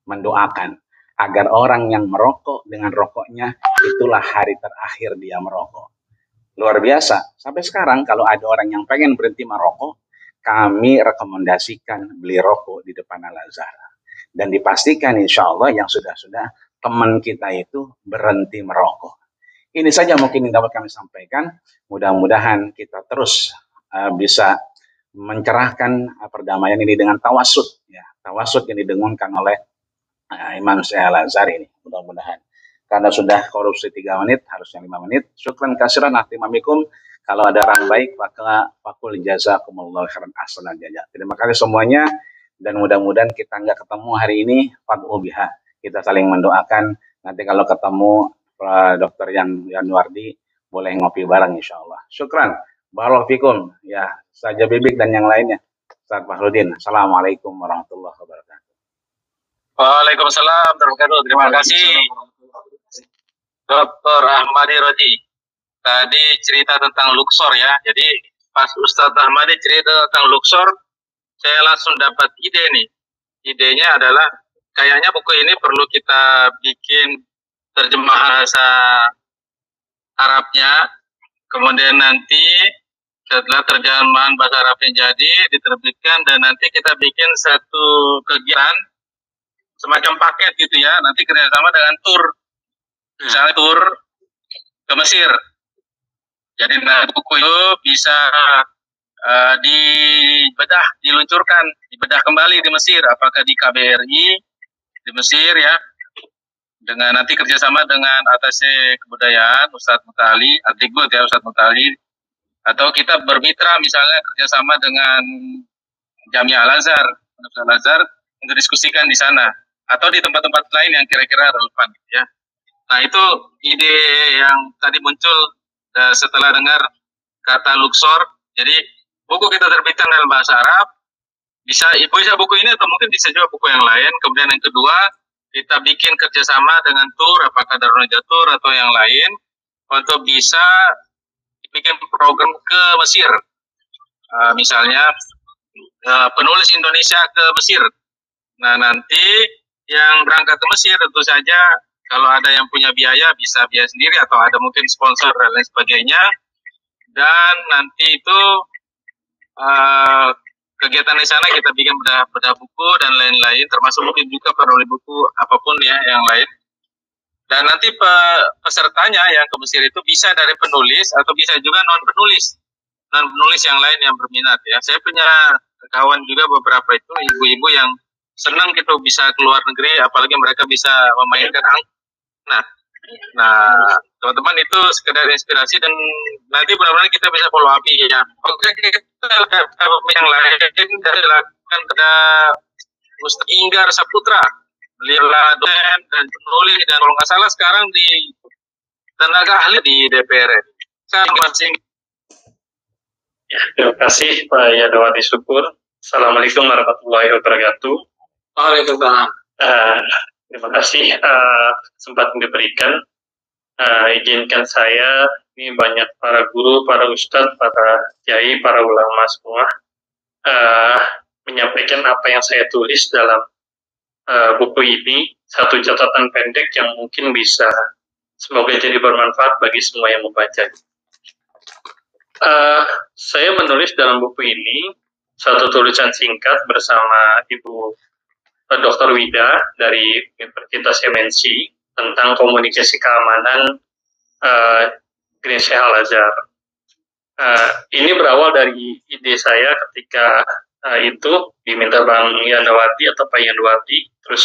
mendoakan agar orang yang merokok dengan rokoknya, itulah hari terakhir dia merokok. Luar biasa. Sampai sekarang kalau ada orang yang pengen berhenti merokok, kami rekomendasikan beli rokok di depan Al-Azhar. Dan dipastikan insya Allah yang sudah-sudah teman kita itu berhenti merokok. Ini saja mungkin yang dapat kami sampaikan. Mudah-mudahan kita terus bisa mencerahkan perdamaian ini dengan tawassut. Ya, tawassut yang didengungkan oleh Imam Syekh Al-Azhar ini. Mudah-mudahan. Karena sudah korupsi 3 menit, harusnya 5 menit. Syukran kasiran ahtimamikum. Kalau ada orang baik, maka fakul jazakumullah khairan ahsanan jaza. Terima kasih semuanya. Dan mudah-mudahan kita nggak ketemu hari ini, fad'u biha. Kita saling mendoakan. Nanti kalau ketemu Dr. Yanwardi, boleh ngopi bareng insya Allah. Syukran. Barakallahu fikum. Ya, saja Bibik dan yang lainnya. Ustaz Bahrudin. Assalamualaikum warahmatullahi wabarakatuh. Waalaikumsalam warahmatullahi wabarakatuh. Terima kasih Dr. Ahmadi Roji. Tadi cerita tentang Luxor ya. Jadi pas Ustadz Ahmadi cerita tentang Luxor, saya langsung dapat ide nih. Idenya adalah kayaknya buku ini perlu kita bikin terjemahan bahasa Arabnya. Kemudian nanti setelah terjemahan bahasa Arabnya jadi diterbitkan, dan nanti kita bikin satu kegiatan semacam paket gitu ya. Nanti kerjasama dengan tur. Misalnya tur ke Mesir. Jadi buku itu bisa dibedah kembali di Mesir, apakah di KBRI di Mesir ya, dengan nanti kerjasama dengan Atase Kebudayaan Ustadz Mutali, Adikbud ya Ustadz Mutali, atau kita bermitra misalnya kerjasama dengan Jamiah Al-Azhar untuk diskusikan di sana, atau di tempat-tempat lain yang kira-kira relevan ya. Nah itu ide yang tadi muncul setelah dengar kata Luxor. Jadi buku kita terbitkan dalam bahasa Arab, bisa buku ini atau mungkin bisa juga buku yang lain. Kemudian yang kedua, kita bikin kerjasama dengan tur, apakah Darun Najatur atau yang lain, untuk bisa bikin program ke Mesir. Misalnya penulis Indonesia ke Mesir. Nah nanti yang berangkat ke Mesir tentu saja kalau ada yang punya biaya bisa biaya sendiri, atau ada mungkin sponsor dan lain sebagainya. Dan nanti itu kegiatan di sana kita bikin bedah buku dan lain-lain, termasuk mungkin juga penulis buku apapun ya yang lain. Dan nanti pesertanya yang ke Mesir itu bisa dari penulis atau bisa juga non penulis yang lain yang berminat ya. Saya punya kawan juga beberapa itu ibu-ibu yang senang gitu bisa keluar negeri, apalagi mereka bisa memainkan Nah, teman-teman itu sekedar inspirasi, dan nanti benar-benar kita bisa follow up ya. Oke, kita yang lain dilakukan pada Ustaz Inggar Saputra, beliau dosen dan penulis, dan kalau nggak salah sekarang di tenaga ahli di DPR. Terima kasih Pak Yanwardi Syukur. Assalamualaikum warahmatullahi wabarakatuh. Waalaikumsalam. Terima kasih kesempatan diberikan. Izinkan saya, ini banyak para guru, para ustadz, para kiai, para ulama semua menyampaikan apa yang saya tulis dalam buku ini, satu catatan pendek yang mungkin bisa semoga jadi bermanfaat bagi semua yang membaca. Saya menulis dalam buku ini satu tulisan singkat bersama Ibu Dr. Wida dari Universitas MNC tentang komunikasi keamanan Green Sheikh Al-Azhar. Ini berawal dari ide saya ketika itu diminta Bang Yanwati atau Pak Yanwati, terus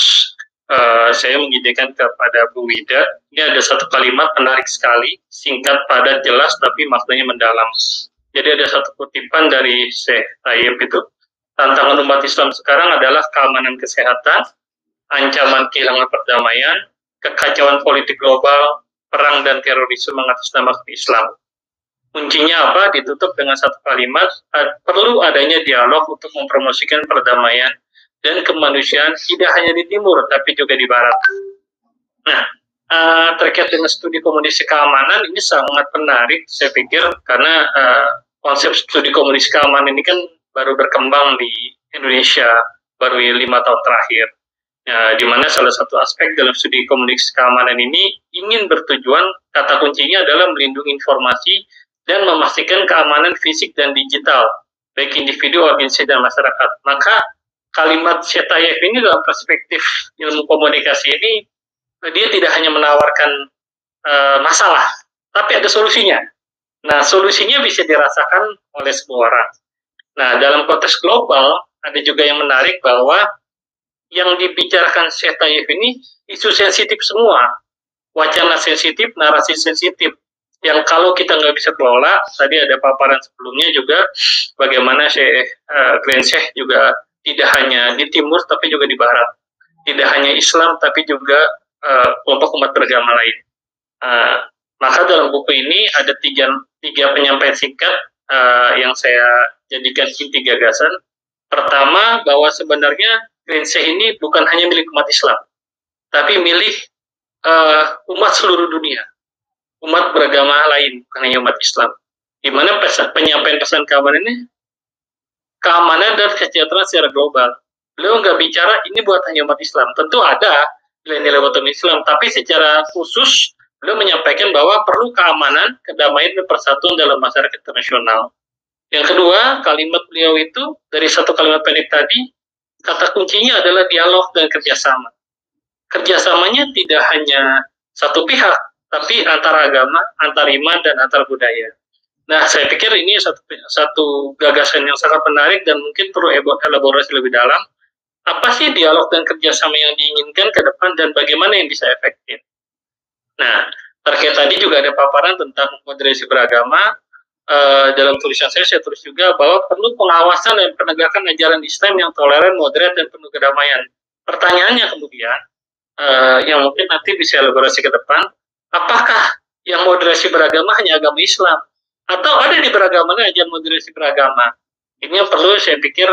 saya mengidekan kepada Bu Wida. Ini ada satu kalimat menarik sekali, singkat, padat, jelas, tapi maknanya mendalam. Jadi ada satu kutipan dari Syekh Tayyib itu, tantangan umat Islam sekarang adalah keamanan kesehatan, ancaman kehilangan perdamaian, kekacauan politik global, perang dan terorisme mengatasnamakan Islam. Kuncinya apa? Ditutup dengan satu kalimat, perlu adanya dialog untuk mempromosikan perdamaian dan kemanusiaan tidak hanya di timur, tapi juga di barat. Nah, terkait dengan studi komunikasi keamanan, ini sangat menarik, saya pikir, karena konsep studi komunikasi keamanan ini kan baru berkembang di Indonesia, baru 5 tahun terakhir. Di mana salah satu aspek dalam studi komunikasi keamanan ini ingin bertujuan, kata kuncinya adalah melindungi informasi dan memastikan keamanan fisik dan digital, baik individu, organisasi, dan masyarakat. Maka kalimat Syekh Tayyib ini dalam perspektif ilmu komunikasi ini, dia tidak hanya menawarkan masalah, tapi ada solusinya. Nah, solusinya bisa dirasakan oleh semua orang. Nah, dalam konteks global, ada juga yang menarik bahwa yang dibicarakan Syekh Tayyib ini isu sensitif semua, wacana sensitif, narasi sensitif, yang kalau kita nggak bisa kelola. Tadi ada paparan sebelumnya juga bagaimana Grand Sheikh juga tidak hanya di timur tapi juga di barat, tidak hanya Islam tapi juga kelompok umat beragama lain. Maka dalam buku ini ada tiga penyampaian singkat yang saya jadikan inti gagasan. Pertama, bahwa sebenarnya Grand Sheikh ini bukan hanya milik umat Islam, tapi milik umat seluruh dunia, umat beragama lain, bukan hanya umat Islam. Di mana penyampaian pesan keamanan ini, keamanan dan kesejahteraan secara global. Beliau nggak bicara ini buat hanya umat Islam. Tentu ada nilai-nilai buat umat Islam, tapi secara khusus beliau menyampaikan bahwa perlu keamanan, kedamaian, dan persatuan dalam masyarakat internasional. Yang kedua, kalimat beliau itu dari satu kalimat pendek tadi, kata kuncinya adalah dialog dan kerjasama. Kerjasamanya tidak hanya satu pihak, tapi antar agama, antar iman, dan antar budaya. Nah, saya pikir ini satu gagasan yang sangat menarik dan mungkin perlu elaborasi lebih dalam. Apa sih dialog dan kerjasama yang diinginkan ke depan dan bagaimana yang bisa efektif? Nah, terkait tadi juga ada paparan tentang moderasi beragama. Dalam tulisan saya tulis juga bahwa perlu pengawasan dan penegakan ajaran Islam yang toleran, moderat, dan penuh kedamaian. Pertanyaannya kemudian, yang mungkin nanti bisa elaborasi ke depan, apakah yang moderasi beragama hanya agama Islam? Atau ada di beragama ajaran moderasi beragama? Ini yang perlu saya pikir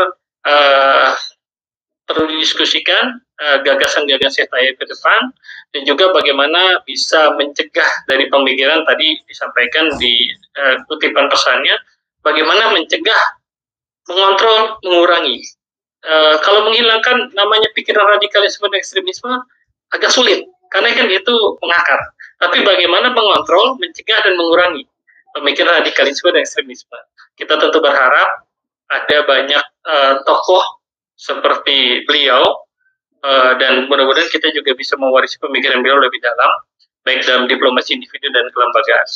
perlu didiskusikan gagasan-gagasan Syekh Tayyib ke depan, dan juga bagaimana bisa mencegah dari pemikiran tadi disampaikan di kutipan pesannya, bagaimana mencegah, mengontrol, mengurangi. Kalau menghilangkan namanya pikiran radikalisme dan ekstremisme agak sulit, karena kan itu mengakar. Tapi bagaimana mengontrol, mencegah, dan mengurangi pemikiran radikalisme dan ekstremisme. Kita tentu berharap ada banyak tokoh seperti beliau, dan mudah-mudahan kita juga bisa mewarisi pemikiran beliau lebih dalam, baik dalam diplomasi individu dan kelembagaan.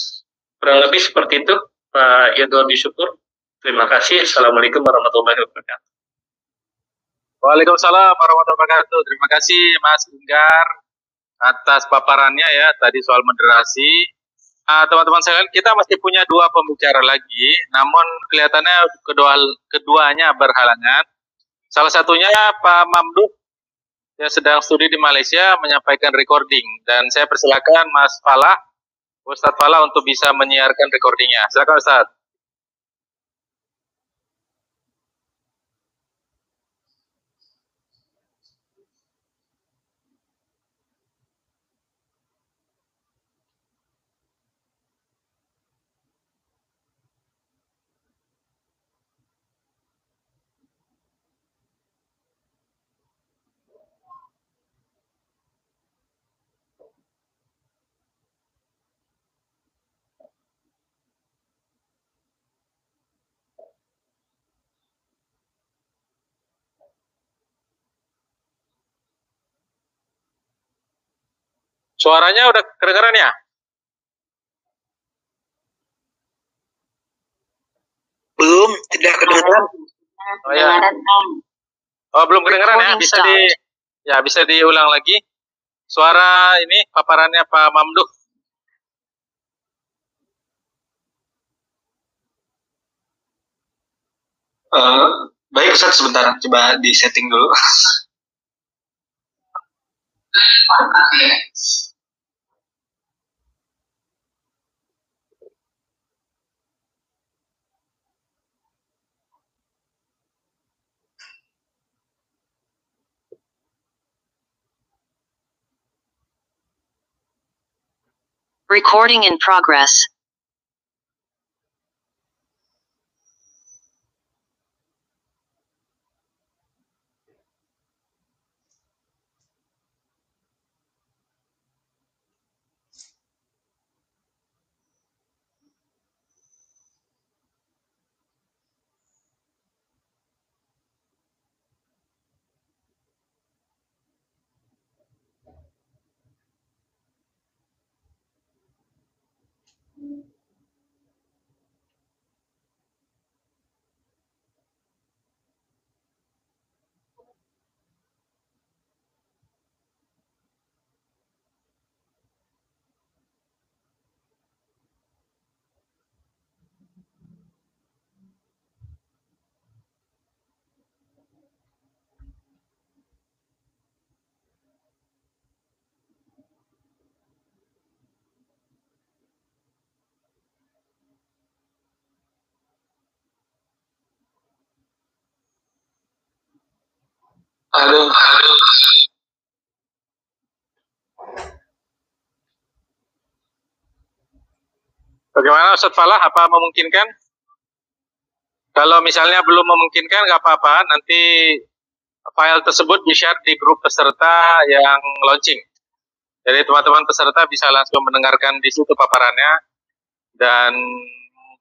Kurang lebih seperti itu, Pak Yanwati Syukur. Terima kasih. Assalamualaikum warahmatullahi wabarakatuh. Waalaikumsalam warahmatullahi wabarakatuh. Terima kasih Mas Inggar atas paparannya ya tadi soal moderasi. Teman-teman sekalian, kita masih punya dua pembicara lagi, namun kelihatannya keduanya berhalangan. Salah satunya Pak Mamduk yang sedang studi di Malaysia menyampaikan recording, dan saya persilakan Mas Falah, Ustadz Falah untuk bisa menyiarkan recordingnya. Silakan Ustadz. Suaranya udah kedengeran ya? Belum, tidak kedengaran. Oh ya. Oh, belum kedengeran ya? Bisa diulang lagi. Suara ini paparannya Pak Mamduh. Baik Ustaz, sebentar, coba di setting dulu. Recording in progress. Aduh. Bagaimana Ustadz Falah? Apa memungkinkan? Kalau misalnya belum memungkinkan, nggak apa-apa. Nanti file tersebut di-share di grup peserta yang launching. Jadi teman-teman peserta bisa langsung mendengarkan di situ paparannya. Dan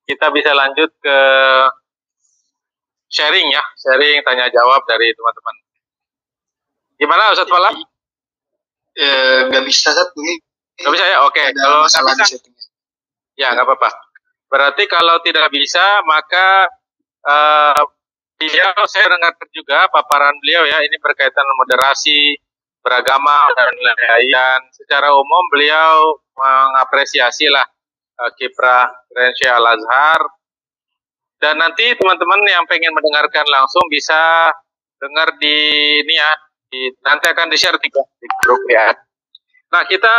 kita bisa lanjut ke sharing ya. Sharing, tanya-jawab dari teman-teman. Gimana Ustadz Falah? Nggak bisa kan? Nggak bisa ya? Oke. Ada Kalau masalah nggak di bisa, settingnya. ya nggak apa-apa. Berarti kalau tidak bisa, maka saya dengarkan juga paparan beliau ya. Ini berkaitan moderasi, beragama, dan lain-lain. Secara umum beliau mengapresiasi lah kiprah Grand Syekh Al-Azhar. Dan nanti teman-teman yang pengen mendengarkan langsung bisa dengar di ini ya. Nanti akan di-share di grup ya. Nah, kita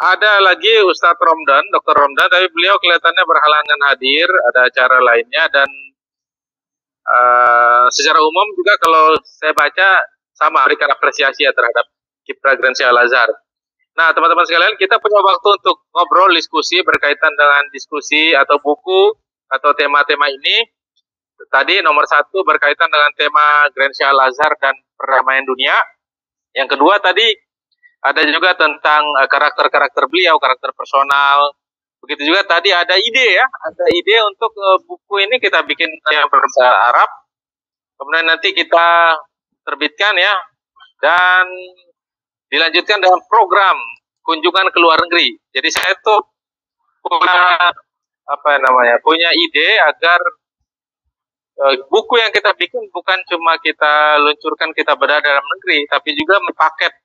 ada lagi Ustadz Romdan, Dr. Romdan, tapi beliau kelihatannya berhalangan hadir, ada acara lainnya, dan secara umum juga kalau saya baca sama berikan apresiasi ya terhadap kiprah Grand Syekh Al-Azhar. Nah, teman-teman sekalian, kita punya waktu untuk ngobrol, diskusi berkaitan dengan diskusi atau buku atau tema-tema ini. Tadi nomor 1 berkaitan dengan tema Grand Syekh Al-Azhar dan perdamaian dunia. Yang kedua tadi ada juga tentang karakter-karakter beliau, karakter personal. Begitu juga tadi ada ide ya, ada ide untuk buku ini kita bikin yang berbahasa Arab. Kemudian nanti kita terbitkan ya, dan dilanjutkan dengan program kunjungan ke luar negeri. Jadi saya tuh punya ide agar buku yang kita bikin bukan cuma kita luncurkan, kita berada dalam negeri, tapi juga paket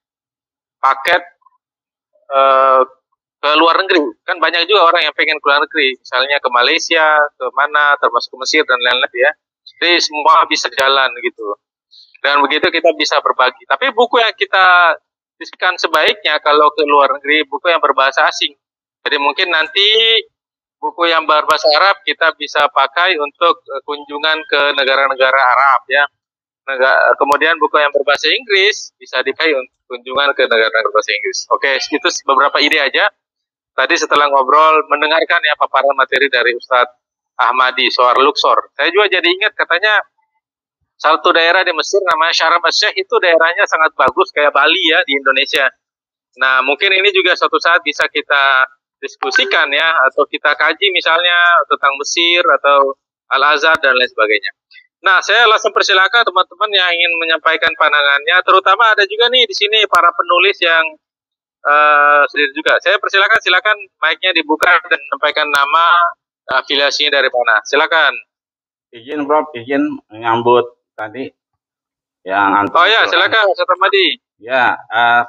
ke luar negeri. Kan banyak juga orang yang pengen ke luar negeri, misalnya ke Malaysia, ke mana, termasuk ke Mesir dan lain-lain ya. Jadi semua bisa jalan gitu. Dan begitu kita bisa berbagi. Tapi buku yang kita diskusikan sebaiknya kalau ke luar negeri, buku yang berbahasa asing. Jadi mungkin nanti buku yang berbahasa Arab kita bisa pakai untuk kunjungan ke negara-negara Arab ya. Kemudian buku yang berbahasa Inggris bisa dipakai untuk kunjungan ke negara-negara berbahasa Inggris. Oke, itu beberapa ide aja. Tadi setelah ngobrol, mendengarkan ya paparan materi dari Ustadz Ahmadi soal Luxor. Saya juga jadi ingat katanya satu daerah di Mesir namanya Sharm el-Sheikh, itu daerahnya sangat bagus kayak Bali ya di Indonesia. Nah, mungkin ini juga suatu saat bisa kita diskusikan ya, atau kita kaji misalnya tentang Mesir atau Al-Azhar dan lain sebagainya. Nah, saya langsung persilakan teman-teman yang ingin menyampaikan pandangannya, terutama ada juga nih di sini para penulis yang sendiri juga. Saya silakan mic-nya dibuka dan sampaikan nama, afiliasinya dari mana. Silakan. Izin Prof, izin menyambut tadi yang antum. Oh ya, silakan Ustaz Ahmadi. Ya,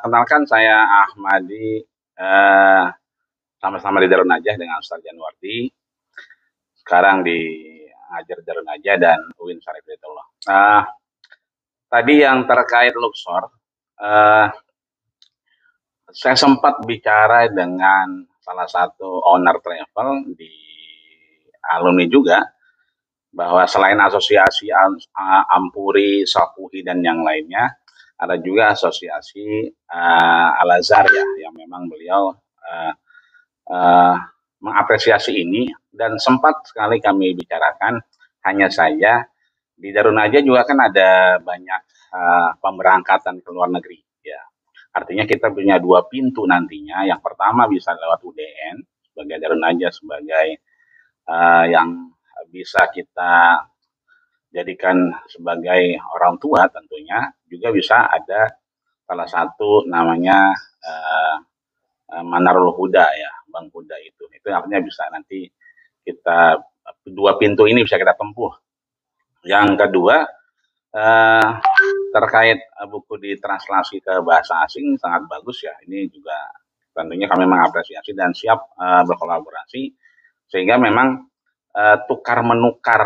kenalkan saya Ahmadi, sama-sama di Darun Najah dengan Ustaz Januardi. Sekarang di ngajar Darun Najah dan UIN Syarif Hidayatullah. Tadi yang terkait Luxor, saya sempat bicara dengan salah satu owner travel di alumni juga, bahwa selain asosiasi Ampuri, Sapuhi, dan yang lainnya, ada juga asosiasi Al-Azhar ya, yang memang beliau mengapresiasi ini, dan sempat sekali kami bicarakan. Hanya saja di Darun Najah juga kan ada banyak pemberangkatan ke luar negeri ya. Artinya kita punya 2 pintu nantinya. Yang pertama bisa lewat UDN sebagai Darun Najah, sebagai yang bisa kita jadikan sebagai orang tua tentunya. Juga bisa ada salah satu namanya Manarul Huda ya, Bang Huda itu artinya bisa nanti kita 2 pintu ini bisa kita tempuh. Yang kedua, terkait buku ditranslasi ke bahasa asing sangat bagus ya. Ini juga tentunya kami mengapresiasi dan siap berkolaborasi, sehingga memang tukar menukar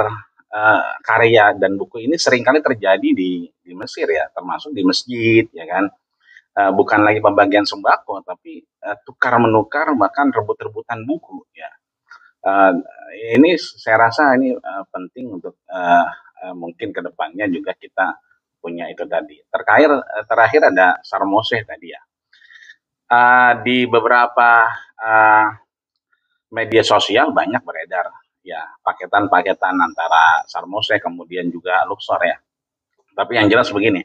karya dan buku ini seringkali terjadi di Mesir ya, termasuk di masjid ya kan. Bukan lagi pembagian sembako, tapi tukar menukar, bahkan rebut-rebutan buku ya. Ini saya rasa ini penting untuk mungkin kedepannya juga kita punya itu tadi. Terakhir ada Sarmoseh tadi ya. Di beberapa media sosial banyak beredar ya paketan-paketan antara Sarmoseh kemudian juga Luxor ya. Tapi yang jelas begini,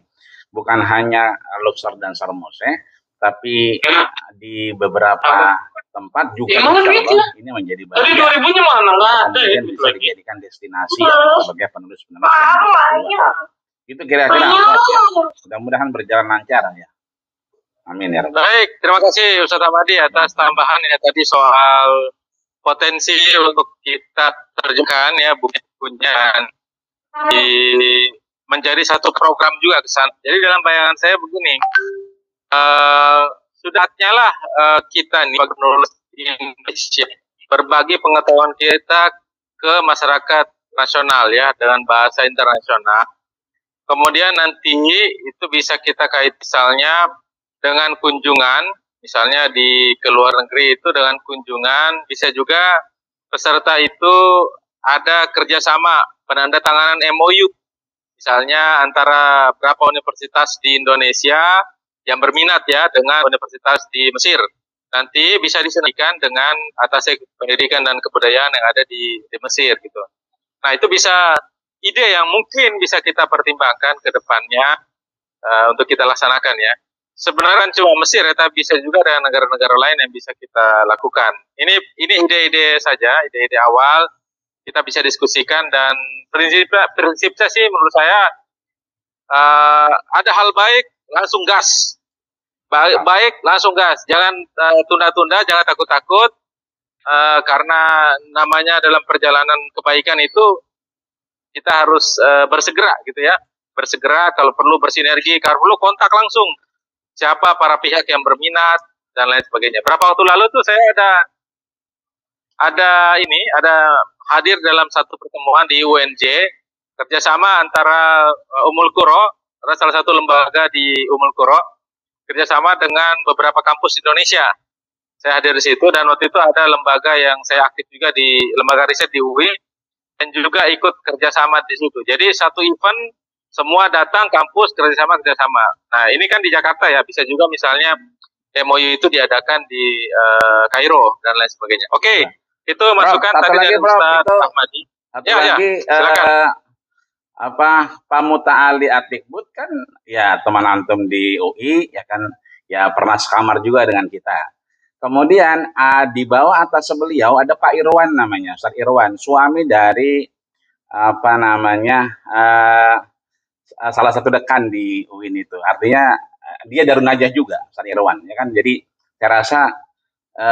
bukan hanya Luxor dan Sarmoseh, tapi di beberapa tempat juga insya Allah ini menjadi bagian kemudian bisa dijadikan destinasi ya, sebagai penulis-penulis yang itu kira-kira ya. Mudah-mudahan berjalan lancar ya. Amin ya Rabbi. Baik, terima kasih Ustaz Ahmadi atas tambahannya tadi soal potensi untuk kita terjunkan ya bukunya menjadi satu program juga ke sana. Jadi dalam bayangan saya begini, sudahnya lah kita nih sebagai penulis Indonesia berbagi pengetahuan kita ke masyarakat nasional ya dengan bahasa internasional. Kemudian nanti itu bisa kita kait misalnya dengan kunjungan, misalnya di ke luar negeri itu dengan kunjungan, bisa juga peserta itu ada kerjasama penandatanganan MOU, misalnya antara berapa universitas di Indonesia yang berminat ya dengan universitas di Mesir. Nanti bisa disendikan dengan Atasé Pendidikan dan Kebudayaan yang ada di Mesir gitu. Nah itu bisa ide yang mungkin bisa kita pertimbangkan ke depannya untuk kita laksanakan ya. Sebenarnya cuma Mesir ya, tapi bisa juga ada negara-negara lain yang bisa kita lakukan. Ini ide-ide saja, ide-ide awal kita bisa diskusikan, dan prinsipnya sih menurut saya ada hal baik langsung gas. Baik langsung gas, jangan tunda-tunda, jangan takut-takut, karena namanya dalam perjalanan kebaikan itu kita harus bersegera gitu ya, bersegera, kalau perlu bersinergi, kalau perlu kontak langsung siapa para pihak yang berminat dan lain sebagainya. Berapa waktu lalu tuh saya ada hadir dalam satu pertemuan di UNJ, kerjasama antara Ummul Qura, salah satu lembaga di Ummul Qura, kerjasama dengan beberapa kampus Indonesia. Saya hadir di situ, dan waktu itu ada lembaga yang saya aktif juga di lembaga riset di UI, dan juga ikut kerjasama di situ. Jadi satu event semua datang kampus kerjasama. Nah ini kan di Jakarta ya, bisa juga misalnya MOU itu diadakan di Kairo dan lain sebagainya. Oke, itu masukan tadi dari Ustaz Ahmadi. Satu lagi, silakan. Pak Muta'ali Atikbud kan ya teman antum di UI ya kan, ya pernah sekamar juga dengan kita. Kemudian di bawah atas beliau ada Pak Irwan namanya, Ustaz Irwan, suami dari salah satu dekan di UIN itu. Artinya dia Darun Najah juga, Ustaz Irwan ya kan. Jadi Saya rasa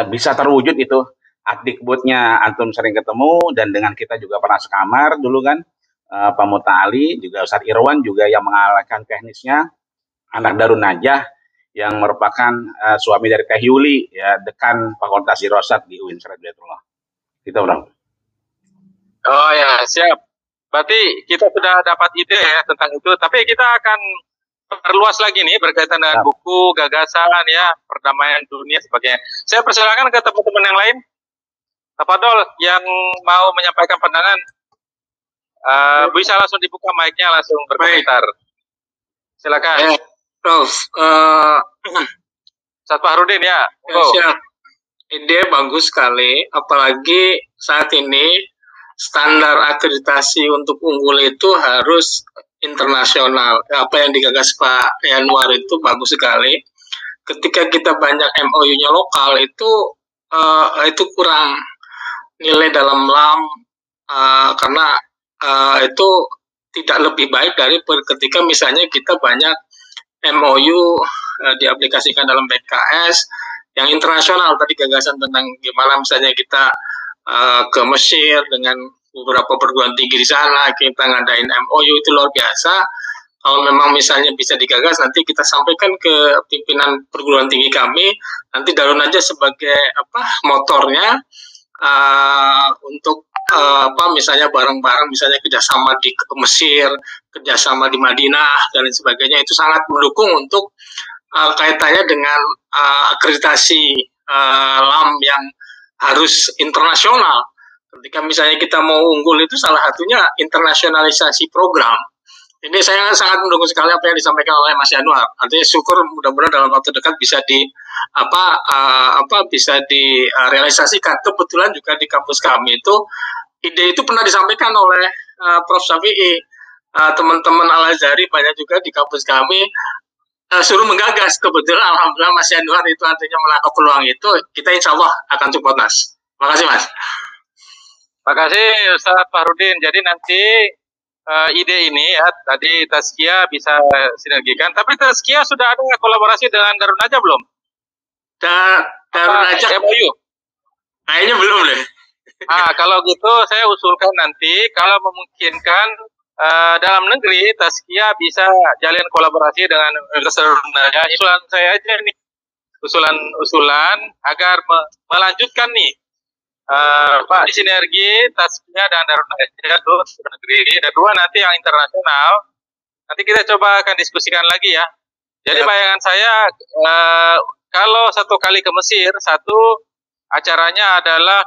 bisa terwujud itu. Adikbudnya antum sering ketemu dan dengan kita juga pernah sekamar dulu kan. Pak Muta Ali, juga Ustadz Irwan juga yang mengalahkan teknisnya, anak Darun Najah yang merupakan suami dari Teh Yuli, ya, dekan Fakultas Dirosat di UIN Syariatullah. Gitu, Bro. Oh ya, siap. Berarti kita sudah dapat ide ya tentang itu, tapi kita akan perluas lagi nih berkaitan dengan buku, gagasan ya, perdamaian dunia sebagainya. Saya persilakan ke teman-teman yang lain. Tafadhol yang mau menyampaikan pandangan, bisa langsung dibuka mic-nya, langsung berkomentar. Silakan. Prof, Ustaz Fahrudin ya. siap. Ide bagus sekali, apalagi saat ini standar akreditasi untuk unggul itu harus internasional. Apa yang digagas Pak Yanuar itu bagus sekali. Ketika kita banyak MOU-nya lokal itu kurang nilai dalam LAM, karena itu tidak lebih baik dari ketika misalnya kita banyak MOU diaplikasikan dalam BKS yang internasional. Tadi gagasan tentang gimana misalnya kita ke Mesir dengan beberapa perguruan tinggi di sana, kita ngadain MOU, itu luar biasa. Kalau memang misalnya bisa digagas, nanti kita sampaikan ke pimpinan perguruan tinggi kami, nanti Darun Najah sebagai motornya untuk misalnya bareng-bareng, misalnya kerjasama di Mesir, kerjasama di Madinah dan lain sebagainya, itu sangat mendukung untuk kaitannya dengan akreditasi LAM yang harus internasional. Ketika misalnya kita mau unggul, itu salah satunya internasionalisasi program. Ini saya sangat mendukung sekali apa yang disampaikan oleh Mas Yanuar. Artinya syukur mudah-mudahan dalam waktu dekat bisa bisa direalisasikan. Kebetulan juga di kampus kami itu ide itu pernah disampaikan oleh Prof. Syafi'i. Teman-teman Al-Azhari banyak juga di kampus kami suruh menggagas. Kebetulan alhamdulillah Mas Yanuar itu artinya menangkap peluang itu, kita insya Allah akan support Mas. Terima kasih Mas. Terima kasih Ustaz Fahrudin. Jadi nanti ide ini ya, tadi Tazkiyah bisa sinergikan, tapi Tazkiyah sudah ada kolaborasi dengan Darun Najah belum? Darun Najah MOU? Kayaknya belum deh. Kalau gitu saya usulkan nanti kalau memungkinkan dalam negeri Tazkiyah bisa jalin kolaborasi dengan Darun Najah. Usulan saya aja nih, usulan agar melanjutkan nih Pak, sinergi Tazkiyah dan Darun Najah negeri, dan dua nanti yang internasional. Nanti kita coba akan diskusikan lagi ya. Jadi bayangan saya kalau satu kali ke Mesir, satu acaranya adalah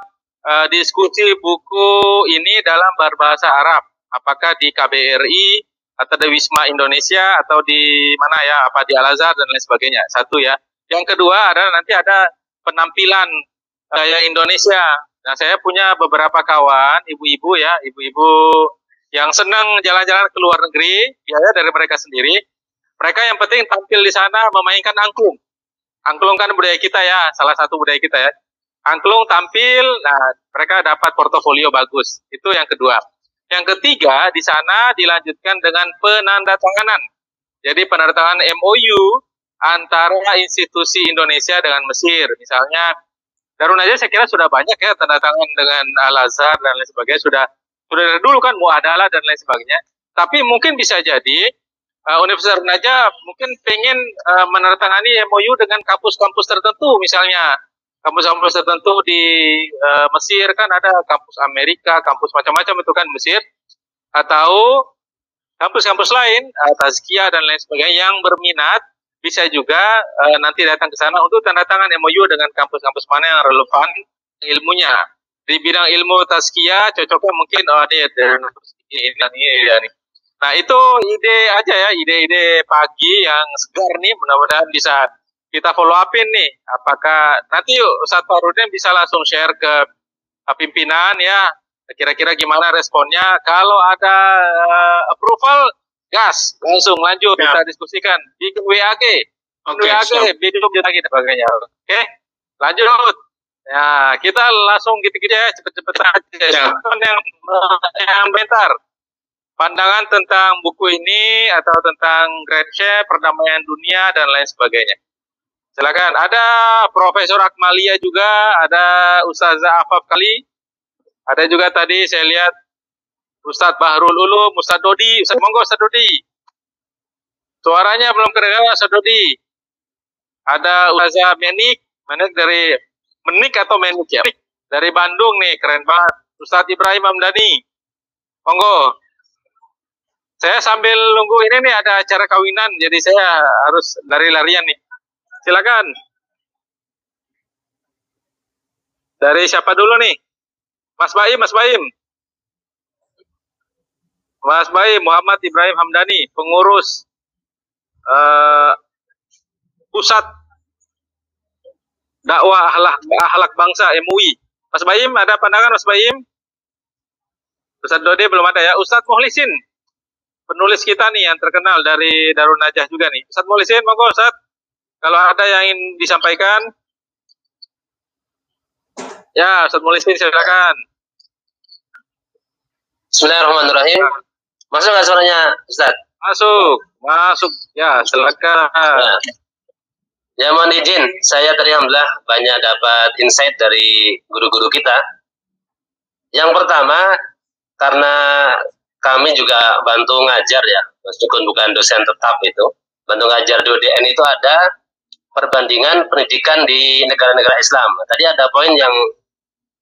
diskusi buku ini dalam berbahasa Arab. Apakah di KBRI atau di Wisma Indonesia atau di mana ya, apa di Al-Azhar dan lain sebagainya. Satu ya. Yang kedua adalah nanti ada penampilan gaya Indonesia. Nah, saya punya beberapa kawan, ibu-ibu ya, ibu-ibu yang senang jalan-jalan ke luar negeri, biaya dari mereka sendiri. Mereka yang penting tampil di sana memainkan angklung. Angklung kan budaya kita ya, salah satu budaya kita ya. Angklung tampil, nah mereka dapat portofolio bagus. Itu yang kedua. Yang ketiga, di sana dilanjutkan dengan penandatanganan. Jadi penandatanganan MOU antara institusi Indonesia dengan Mesir. Misalnya Darun Najah saya kira sudah banyak ya tanda tangan dengan Al-Azhar dan lain sebagainya, sudah dari dulu kan muadalah dan lain sebagainya. Tapi mungkin bisa jadi Universitas Darun Najah mungkin pengen menandatangani MOU dengan kampus-kampus tertentu, misalnya kampus-kampus tertentu di Mesir kan ada kampus Amerika, kampus macam-macam itu kan Mesir, atau kampus-kampus lain Tazkiyah dan lain sebagainya yang berminat bisa juga nanti datang ke sana untuk tanda tangan MOU dengan kampus-kampus mana yang relevan ilmunya. Di bidang ilmu Tazkiyah cocoknya mungkin ini. Nah, itu ide aja ya, ide-ide pagi yang segar nih, mudah-mudahan bisa kita follow upin nih. Apakah nanti Ustaz Fahrudin bisa langsung share ke pimpinan ya, kira-kira gimana responnya. Kalau ada approval, gas, langsung lanjut kita diskusikan. Bikin WAG, bikin lagi dan sebagainya. Oke, lanjut. Ya, kita langsung gitu-gitu ya, cepet-cepet aja. Yang bentar. Pandangan tentang buku ini atau tentang Grand Chef, perdamaian dunia dan lain sebagainya. Silakan. Ada Profesor Akmalia juga, ada Ustazah Afaf Kali, ada juga tadi saya lihat Ustadz Bahrul Ulum, Ustadz Dodi, Ustadz monggo Ustadz Dodi. Suaranya belum kedengaran Ustadz Dodi. Ada Ustazah Menik dari Menik atau Menik ya? Dari Bandung nih, keren banget. Ustadz Ibrahim Hamdani. Monggo. Saya sambil nunggu ini nih ada acara kawinan, jadi saya harus lari-larian nih. Silakan. Dari siapa dulu nih? Mas Baim, Mas Baim. Mas Baim, Muhammad Ibrahim Hamdani, pengurus Pusat Dakwah Akhlak Bangsa MUI. Mas Baim, ada pandangan Mas Baim? Ustadz Dodi belum ada ya. Ustadz Muhlisin, penulis kita nih yang terkenal dari Darun Najah juga nih. Ustadz Muhlisin, monggo Ustadz. Kalau ada yang ingin disampaikan. Ya, Ustadz Muhlisin silakan. Bismillahirrahmanirrahim. Masuk nggak suaranya, Ustadz? Masuk. Ya, silakan. Ya, mohon izin, saya tadi alhamdulillah banyak dapat insight dari guru-guru kita. Yang pertama, karena kami juga bantu ngajar ya, meskipun bukan dosen tetap itu, bantu ngajar di UDN itu ada perbandingan pendidikan di negara-negara Islam. Tadi ada poin yang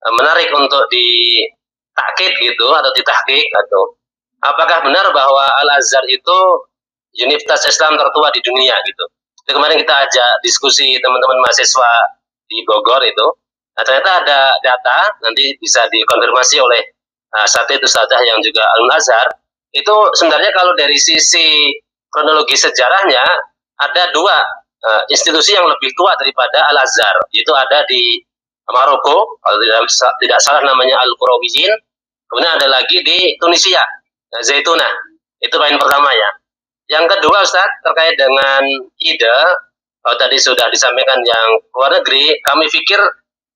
menarik untuk ditakkid gitu, atau ditahqiq, atau apakah benar bahwa Al-Azhar itu universitas Islam tertua di dunia gitu. Jadi kemarin kita ajak diskusi teman-teman mahasiswa di Bogor itu. Nah, ternyata ada data, nanti bisa dikonfirmasi oleh satu ustadzah yang juga Al-Azhar. Itu sebenarnya kalau dari sisi kronologi sejarahnya, ada dua institusi yang lebih tua daripada Al-Azhar. Itu ada di Maroko, kalau tidak salah namanya Al-Qurawiyin. Kemudian ada lagi di Tunisia, Zaitunah. Itu poin pertama ya. Yang kedua Ustaz, terkait dengan ide, kalau tadi sudah disampaikan yang luar negeri, kami pikir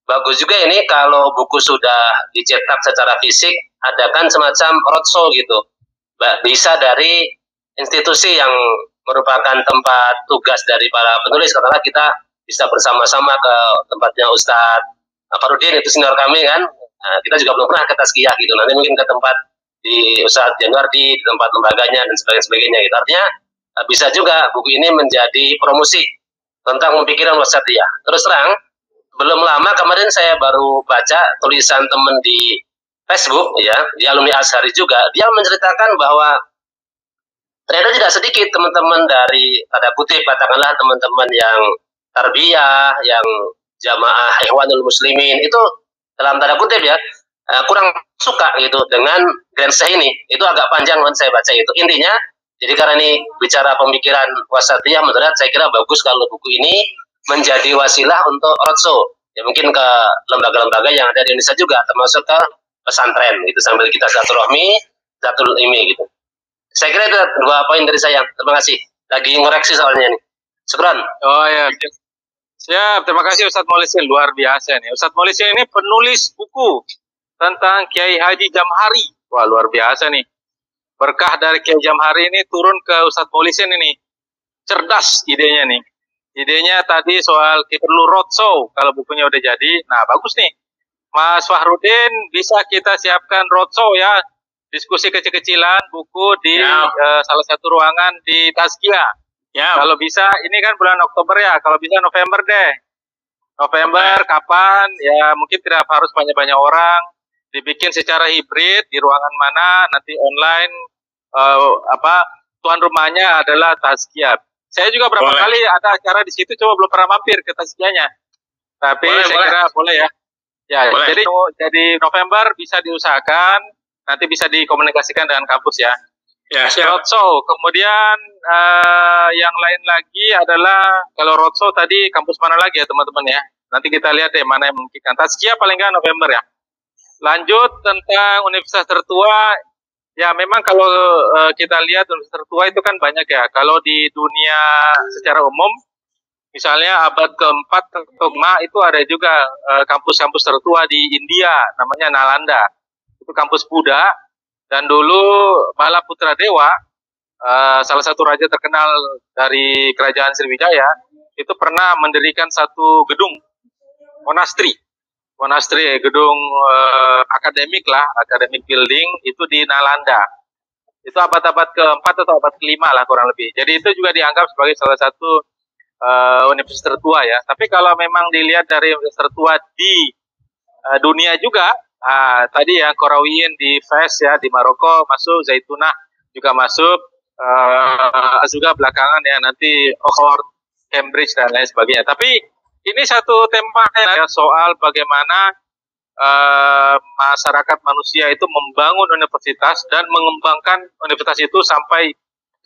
bagus juga ini kalau buku sudah dicetak secara fisik, adakan semacam roadshow gitu. Bisa dari institusi yang merupakan tempat tugas dari para penulis, katakanlah kita bisa bersama-sama ke tempatnya Ustadz Farudin, itu senior kami kan. Nah, kita juga belum pernah ke Tazkiyah gitu, nanti mungkin ke tempat di Ustadz Januardi, di tempat lembaganya dan sebagainya gitu. Artinya bisa juga buku ini menjadi promosi tentang pemikiran wasatiyah. Terus terang, belum lama kemarin saya baru baca tulisan teman di Facebook ya, di alumni Azhari juga, dia menceritakan bahwa ternyata tidak sedikit teman-teman dari, tanda kutip katakanlah teman-teman yang tarbiyah, yang jamaah Ikhwanul Muslimin, itu dalam tanda kutip ya, kurang suka gitu dengan Grenseh ini. Itu agak panjang kan saya baca itu. Intinya, jadi karena ini bicara pemikiran wasatiyah, menurut saya kira bagus kalau buku ini menjadi wasilah untuk roadshow. Ya mungkin ke lembaga-lembaga yang ada di Indonesia juga, termasuk ke pesantren gitu, sambil kita silaturahmi, silatul ilmi gitu. Saya kira itu dua poin dari saya. Terima kasih. Lagi ngoreksi soalnya nih. Syukran. Oh ya. Siap, terima kasih Ustadz Muhlisin, luar biasa nih. Ustadz Muhlisin ini penulis buku tentang Kiai Haji Jamhari. Wah, luar biasa nih. Berkah dari Kiai Jamhari ini turun ke Ustadz Muhlisin ini. Cerdas idenya nih. Idenya tadi soal perlu roadshow kalau bukunya udah jadi. Nah, bagus nih. Mas Fahrudin, bisa kita siapkan roadshow ya. Diskusi kecil-kecilan buku di salah satu ruangan di Tazkiyah. Ya. Kalau bisa, ini kan bulan Oktober ya. Kalau bisa November deh. November kapan? Ya mungkin tidak harus banyak-banyak orang. Dibikin secara hibrid di ruangan mana, nanti online. Tuan rumahnya adalah Tazkiyah. Saya juga berapa kali ada acara di situ, coba belum pernah mampir ke Tazkiyahnya. Tapi saya kira boleh ya. Ya, jadi November bisa diusahakan, nanti bisa dikomunikasikan dengan kampus ya. Ya, roadshow. Kemudian yang lain lagi adalah kalau roadshow tadi kampus mana lagi ya teman-teman ya. Nanti kita lihat deh mana yang memungkinkan. Tazkiyah paling nggak November ya. Lanjut tentang universitas tertua. Ya memang kalau kita lihat universitas tertua itu kan banyak ya. Kalau di dunia secara umum, misalnya abad keempat Togma itu ada juga kampus-kampus tertua di India, namanya Nalanda. Itu kampus Buddha. Dan dulu Bala Putra Dewa, salah satu raja terkenal dari kerajaan Sriwijaya, itu pernah mendirikan satu gedung monastri, gedung akademik lah, akademik building itu di Nalanda. Itu abad-abad ke-4 atau abad ke-5 lah kurang lebih. Jadi itu juga dianggap sebagai salah satu universitas tertua ya. Tapi kalau memang dilihat dari universitas tertua di dunia juga, tadi ya Qarawiyyin di Fes ya, di Maroko masuk, Zaitunah juga masuk, juga belakangan ya nanti Oxford, Cambridge dan lain sebagainya. Tapi ini satu tema ya, soal bagaimana masyarakat manusia itu membangun universitas dan mengembangkan universitas itu sampai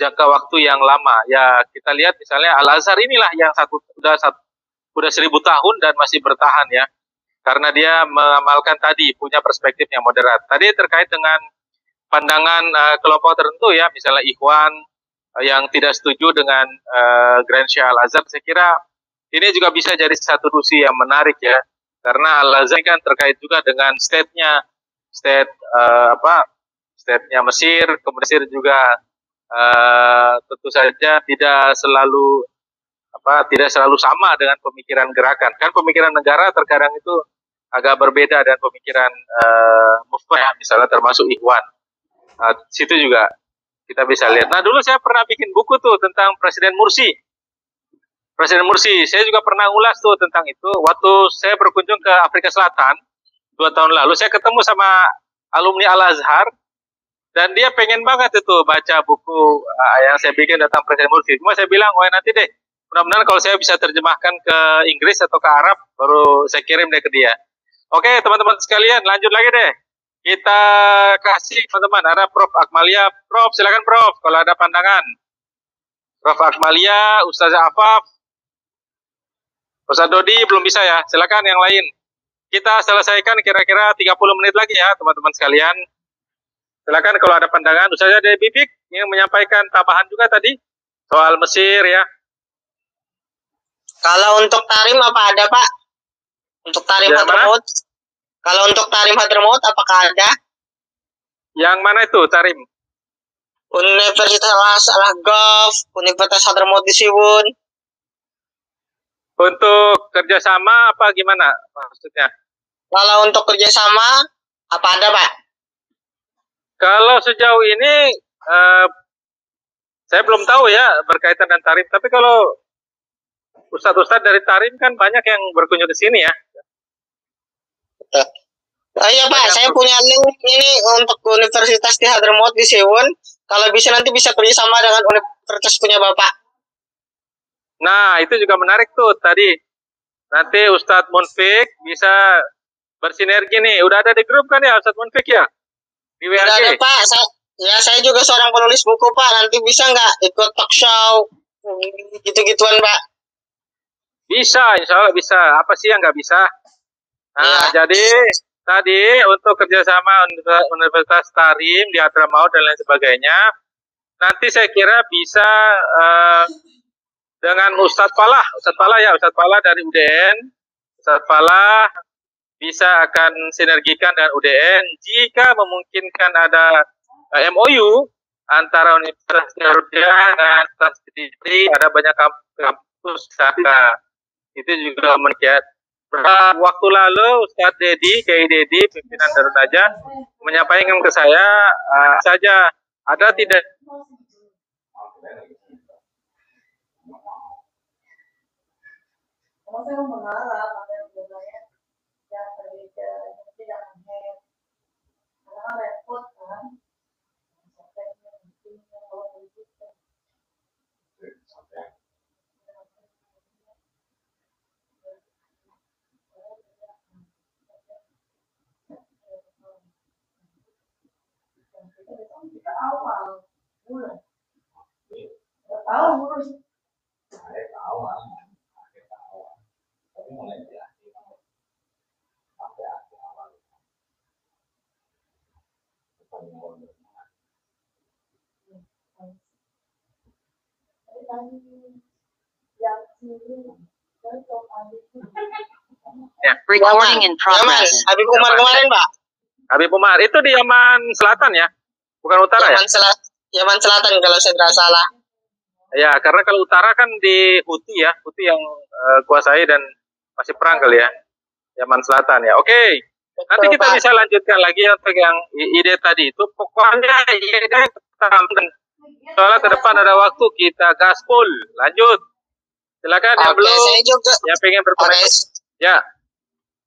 jangka waktu yang lama. Ya kita lihat misalnya Al-Azhar inilah yang sudah 1000 tahun dan masih bertahan ya, karena dia mengamalkan tadi punya perspektif yang moderat. Tadi terkait dengan pandangan kelompok tertentu ya, misalnya Ikhwan yang tidak setuju dengan Grand Syekh Al-Azhar, saya kira ini juga bisa jadi satu diskusi yang menarik ya, karena Al-Azhar kan terkait juga dengan state-nya Mesir, kemudian Mesir juga tentu saja tidak selalu sama dengan pemikiran gerakan. Kan pemikiran negara terkadang itu agak berbeda dengan pemikiran movement, misalnya termasuk Ikhwan. Situ juga kita bisa lihat. Nah dulu saya pernah bikin buku tuh tentang Presiden Mursi. Saya juga pernah ulas tuh tentang itu. Waktu saya berkunjung ke Afrika Selatan 2 tahun lalu, saya ketemu sama alumni Al-Azhar dan dia pengen banget itu baca buku yang saya bikin tentang Presiden Mursi. Cuma saya bilang, nanti deh, mudah-mudahan kalau saya bisa terjemahkan ke Inggris atau ke Arab, baru saya kirim deh ke dia. Oke, teman-teman sekalian, lanjut lagi deh. Kita kasih teman-teman, ada Prof. Akmalia. Prof, silakan Prof, kalau ada pandangan. Prof. Akmalia, Ustazah Afaf, Ustaz Dodi belum bisa ya, silakan yang lain. Kita selesaikan kira-kira 30 menit lagi ya, teman-teman sekalian. Silakan kalau ada pandangan. Ustazah Dewi Bibik yang menyampaikan tambahan juga tadi soal Mesir ya. Kalau untuk Tarim apa ada Pak? Untuk Tarim Hadramaut? Kalau untuk Tarim Hadramaut apakah ada? Yang mana itu Tarim? Universitas Al-Ghaf, Universitas Hadramaut di Siwun. Untuk kerjasama apa gimana maksudnya? Kalau untuk kerjasama apa ada Pak? Kalau sejauh ini saya belum tahu ya berkaitan dengan Tarim. Tapi kalau ustadz-ustadz dari Tarim kan banyak yang berkunjung ke sini ya. Iya Pak, saya punya link ini untuk Universitas di Hadramaut di Siwun. Kalau bisa nanti bisa kerjasama dengan universitas punya Bapak. Nah, itu juga menarik tuh tadi. Nanti Ustadz Munfik bisa bersinergi nih. Udah ada di grup kan ya Ustadz Munfik ya? Di WhatsApp. Udah ada Pak. Saya juga seorang penulis buku Pak. Nanti bisa nggak ikut talk show? Gitu-gituan Pak. Bisa, insya Allah bisa. Apa sih yang nggak bisa? Nah, jadi tadi untuk kerjasama Universitas Tarim di Hadramaut dan lain sebagainya, nanti saya kira bisa dengan Ustadz Falah dari UDN. Ustadz Falah bisa akan sinergikan dengan UDN jika memungkinkan ada MOU antara Universitas Garuda dan Universitas Kediri, ada banyak kampus sana. Itu juga menarik. Waktu lalu Ustadz Kiai Dedi, pimpinan Darun Najah, menyampaikan ke saya saja ada tidak Recording in progress. Habib Umar kemarin Pak. Habib Umar itu di Yaman Selatan ya, bukan utara Yaman ya? Yaman Selatan kalau saya tidak salah. Ya, karena kalau utara kan di Houthi ya, Houthi yang kuasai dan masih perang kali ya, Yaman Selatan ya. Oke, nanti kita bisa lanjutkan lagi untuk yang ide tadi itu. Pokoknya ide soalnya ke depan ada waktu kita gaspol. Lanjut, silakan yang belum, saya juga, yang pengen berkomentar. Ya.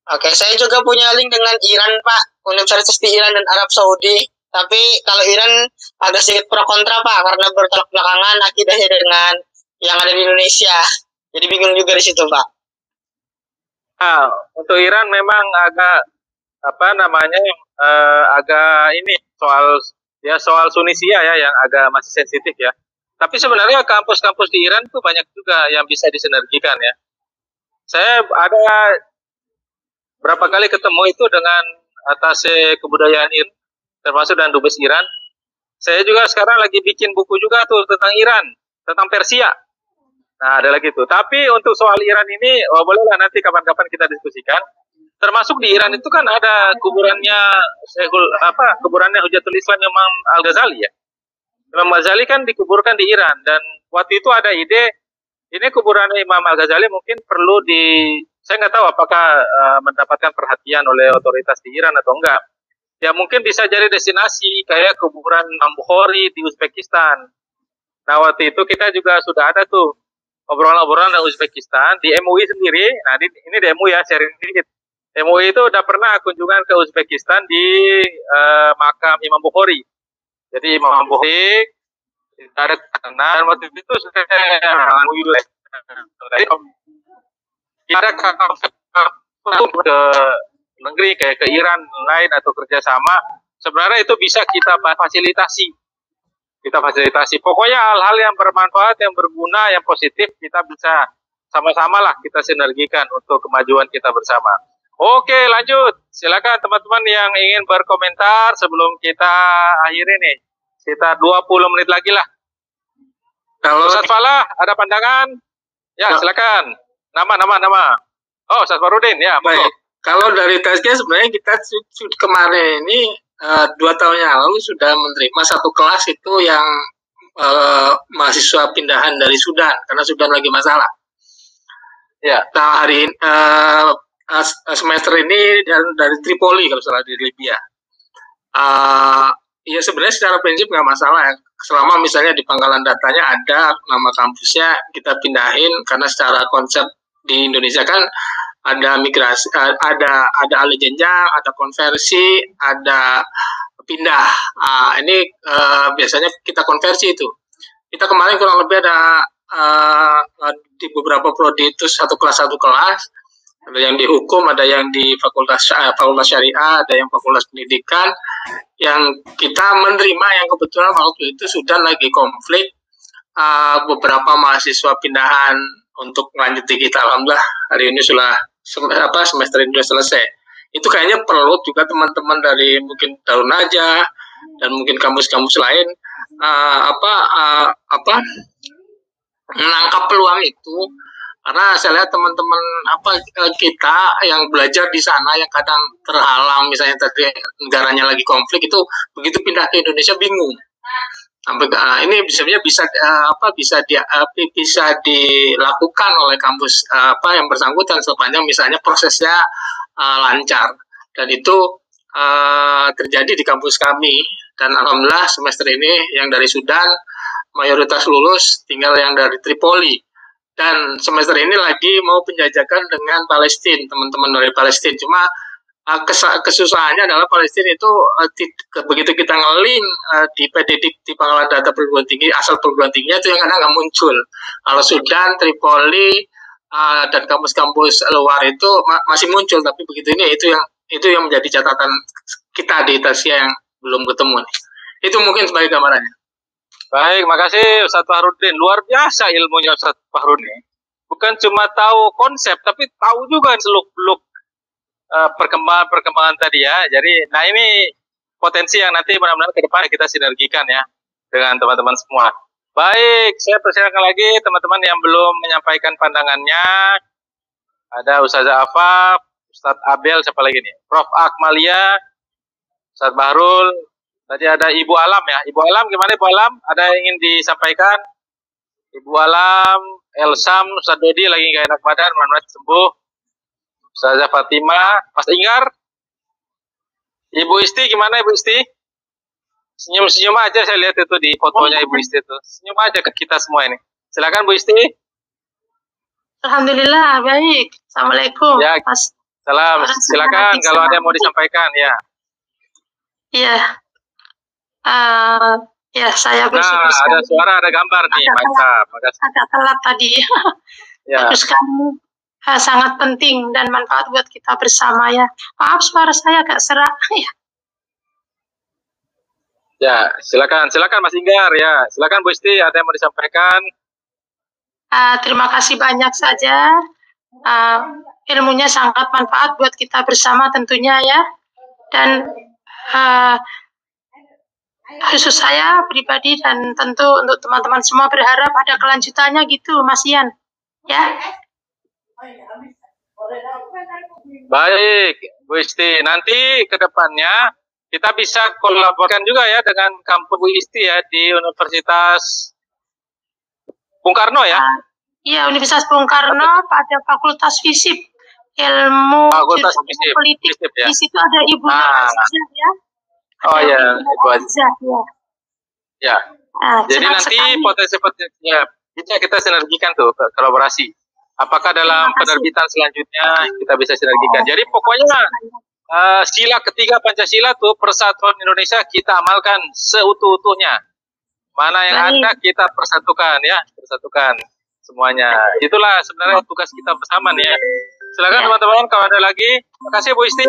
Oke, saya juga punya link dengan Iran, Pak. Universitas di Iran dan Arab Saudi. Tapi kalau Iran agak sedikit pro kontra, Pak, karena bertolak belakangan akidahnya dengan yang ada di Indonesia. Jadi bingung juga di situ, Pak. Nah, untuk Iran memang agak apa namanya agak ini soal Tunisia ya yang agak masih sensitif ya. Tapi sebenarnya kampus-kampus di Iran itu banyak juga yang bisa disinergikan ya. Saya ada berapa kali ketemu itu dengan atase kebudayaan Iran, termasuk dan dubes Iran. Saya juga sekarang lagi bikin buku juga tuh tentang Iran, tentang Persia. Nah, ada lagi tuh. Tapi untuk soal Iran ini, bolehlah nanti kapan-kapan kita diskusikan. Termasuk di Iran itu kan ada kuburannya kuburannya Hujatul Islam Imam Al-Ghazali ya. Imam Ghazali kan dikuburkan di Iran, dan waktu itu ada ide ini kuburan Imam Al-Ghazali mungkin perlu saya nggak tahu apakah mendapatkan perhatian oleh otoritas di Iran atau enggak. Ya mungkin bisa jadi destinasi kayak kuburan Imam Bukhari di Uzbekistan. Nah waktu itu kita juga sudah ada tuh obrolan-obrolan dengan Uzbekistan di MUI sendiri. Nah ini di MUI ya, sharing sedikit. MUI itu udah pernah kunjungan ke Uzbekistan di makam Imam Bukhari. Jadi Imam Bukhari ada kenal waktu itu sudah ada ke negeri kayak ke Iran lain atau kerjasama, sebenarnya itu bisa kita fasilitasi. Pokoknya hal-hal yang bermanfaat, yang berguna, yang positif kita bisa sama-sama lah kita sinergikan untuk kemajuan kita bersama. Oke, lanjut. Silakan teman-teman yang ingin berkomentar sebelum kita akhiri nih. Sekitar 20 menit lagi lah. Kalau Ustaz Falah ada pandangan? Ya, silakan. Nama. Oh, Ustaz Farudin ya. Baik. Kalau dari tesnya sebenarnya kita kemarin ini 2 tahun yang lalu sudah menerima satu kelas itu yang mahasiswa pindahan dari Sudan karena Sudan lagi masalah. Ya. Nah, hari semester ini dari Tripoli kalau salah, di Libya. Ya sebenarnya secara prinsip nggak masalah ya. Selama misalnya di pangkalan datanya ada nama kampusnya, kita pindahin karena secara konsep di Indonesia kan ada migrasi, ada alih jenjang, ada konversi, ada pindah. Ini biasanya kita konversi itu. Kita kemarin kurang lebih ada di beberapa prodi itu satu kelas, ada yang di hukum, ada yang di fakultas syariah, ada yang fakultas pendidikan, yang kita menerima yang kebetulan waktu itu sudah lagi konflik, beberapa mahasiswa pindahan untuk melanjuti kita. Alhamdulillah hari ini sudah semester ini sudah selesai. Itu kayaknya perlu juga teman-teman dari mungkin Darun Najah dan mungkin kampus-kampus lain menangkap peluang itu. Karena saya lihat teman-teman kita yang belajar di sana yang kadang terhalang, misalnya tadi negaranya lagi konflik, itu begitu pindah ke Indonesia bingung. Sampai ini bisa dilakukan oleh kampus yang bersangkutan sepanjang misalnya prosesnya lancar, dan itu terjadi di kampus kami. Dan alhamdulillah semester ini yang dari Sudan mayoritas lulus, tinggal yang dari Tripoli. Dan semester ini lagi mau penjajakan dengan Palestina, teman-teman dari Palestina. Cuma kesusahannya adalah Palestina itu begitu kita ngelink di PDD, di pangkalan data perguruan tinggi, asal perguruan tingginya itu yang kadang nggak muncul. Kalau Sudan, Tripoli, dan kampus-kampus luar itu masih muncul, tapi begitu ini itu yang menjadi catatan kita di Tasya yang belum ketemu. Itu mungkin sebagai gambarannya. Baik, makasih Ustaz Fahrudin. Luar biasa ilmunya Ustaz Fahrudin. Bukan cuma tahu konsep, tapi tahu juga seluk-beluk perkembangan tadi ya. Jadi, nah ini potensi yang nanti benar-benar ke depan kita sinergikan ya dengan teman-teman semua. Baik, saya persilakan lagi teman-teman yang belum menyampaikan pandangannya. Ada Ustazah Afaf, Ustadz Abel, siapa lagi nih? Prof. Akmalia, Ustadz Bahrul. Tadi ada Ibu Alam ya. Ibu Alam, gimana Ibu Alam? Ada yang ingin disampaikan? Ibu Alam, Elsam, Ustaz Dodi lagi nggak enak badan, mudah-mudahan sembuh. Ustazah Fatima, Mas Inggar, Ibu Isti gimana Ibu Isti? Senyum-senyum aja, saya lihat itu di fotonya Ibu Isti itu. Senyum aja ke kita semua ini. Silakan Bu Isti. Alhamdulillah baik. Assalamualaikum. Ya, Mas. salam. Silakan kalau ada yang mau disampaikan ya. Iya. Ya saya bersyukur sekali. Ada suara, ada gambar nih. Mantap. Agak telat tadi. Ya. Bagus sekali. Sangat penting dan manfaat buat kita bersama ya. Maaf suara saya agak serak ya. Ya, silakan Mas Inggar ya. Silakan Bu Isti, ada yang mau disampaikan? Terima kasih banyak saja. Ilmunya sangat manfaat buat kita bersama tentunya ya. Dan khusus saya pribadi dan tentu untuk teman-teman semua berharap ada kelanjutannya gitu, Mas Ian. Ya. Baik, Bu Isti. Nanti ke depannya kita bisa kolaborkan juga ya dengan kampus Bu Isti ya di Universitas Bung Karno ya? Iya, Universitas Bung Karno pada Fakultas Fisip Ilmu Politik. Ya? Di situ ada Ibu Azizah ya. Oh ya, Ibu Azizah ya. Ya. Jadi nanti potensi-potensinya bisa kita sinergikan tuh kolaborasi. Apakah dalam penerbitan selanjutnya kita bisa sinergikan? Jadi pokoknya sila ketiga Pancasila tuh persatuan Indonesia kita amalkan seutuh-utuhnya. Mana yang ada kita persatukan ya, persatukan semuanya. Itulah sebenarnya tugas kita bersama nih ya. Silakan teman-teman kalau ada lagi. Makasih Bu Isti.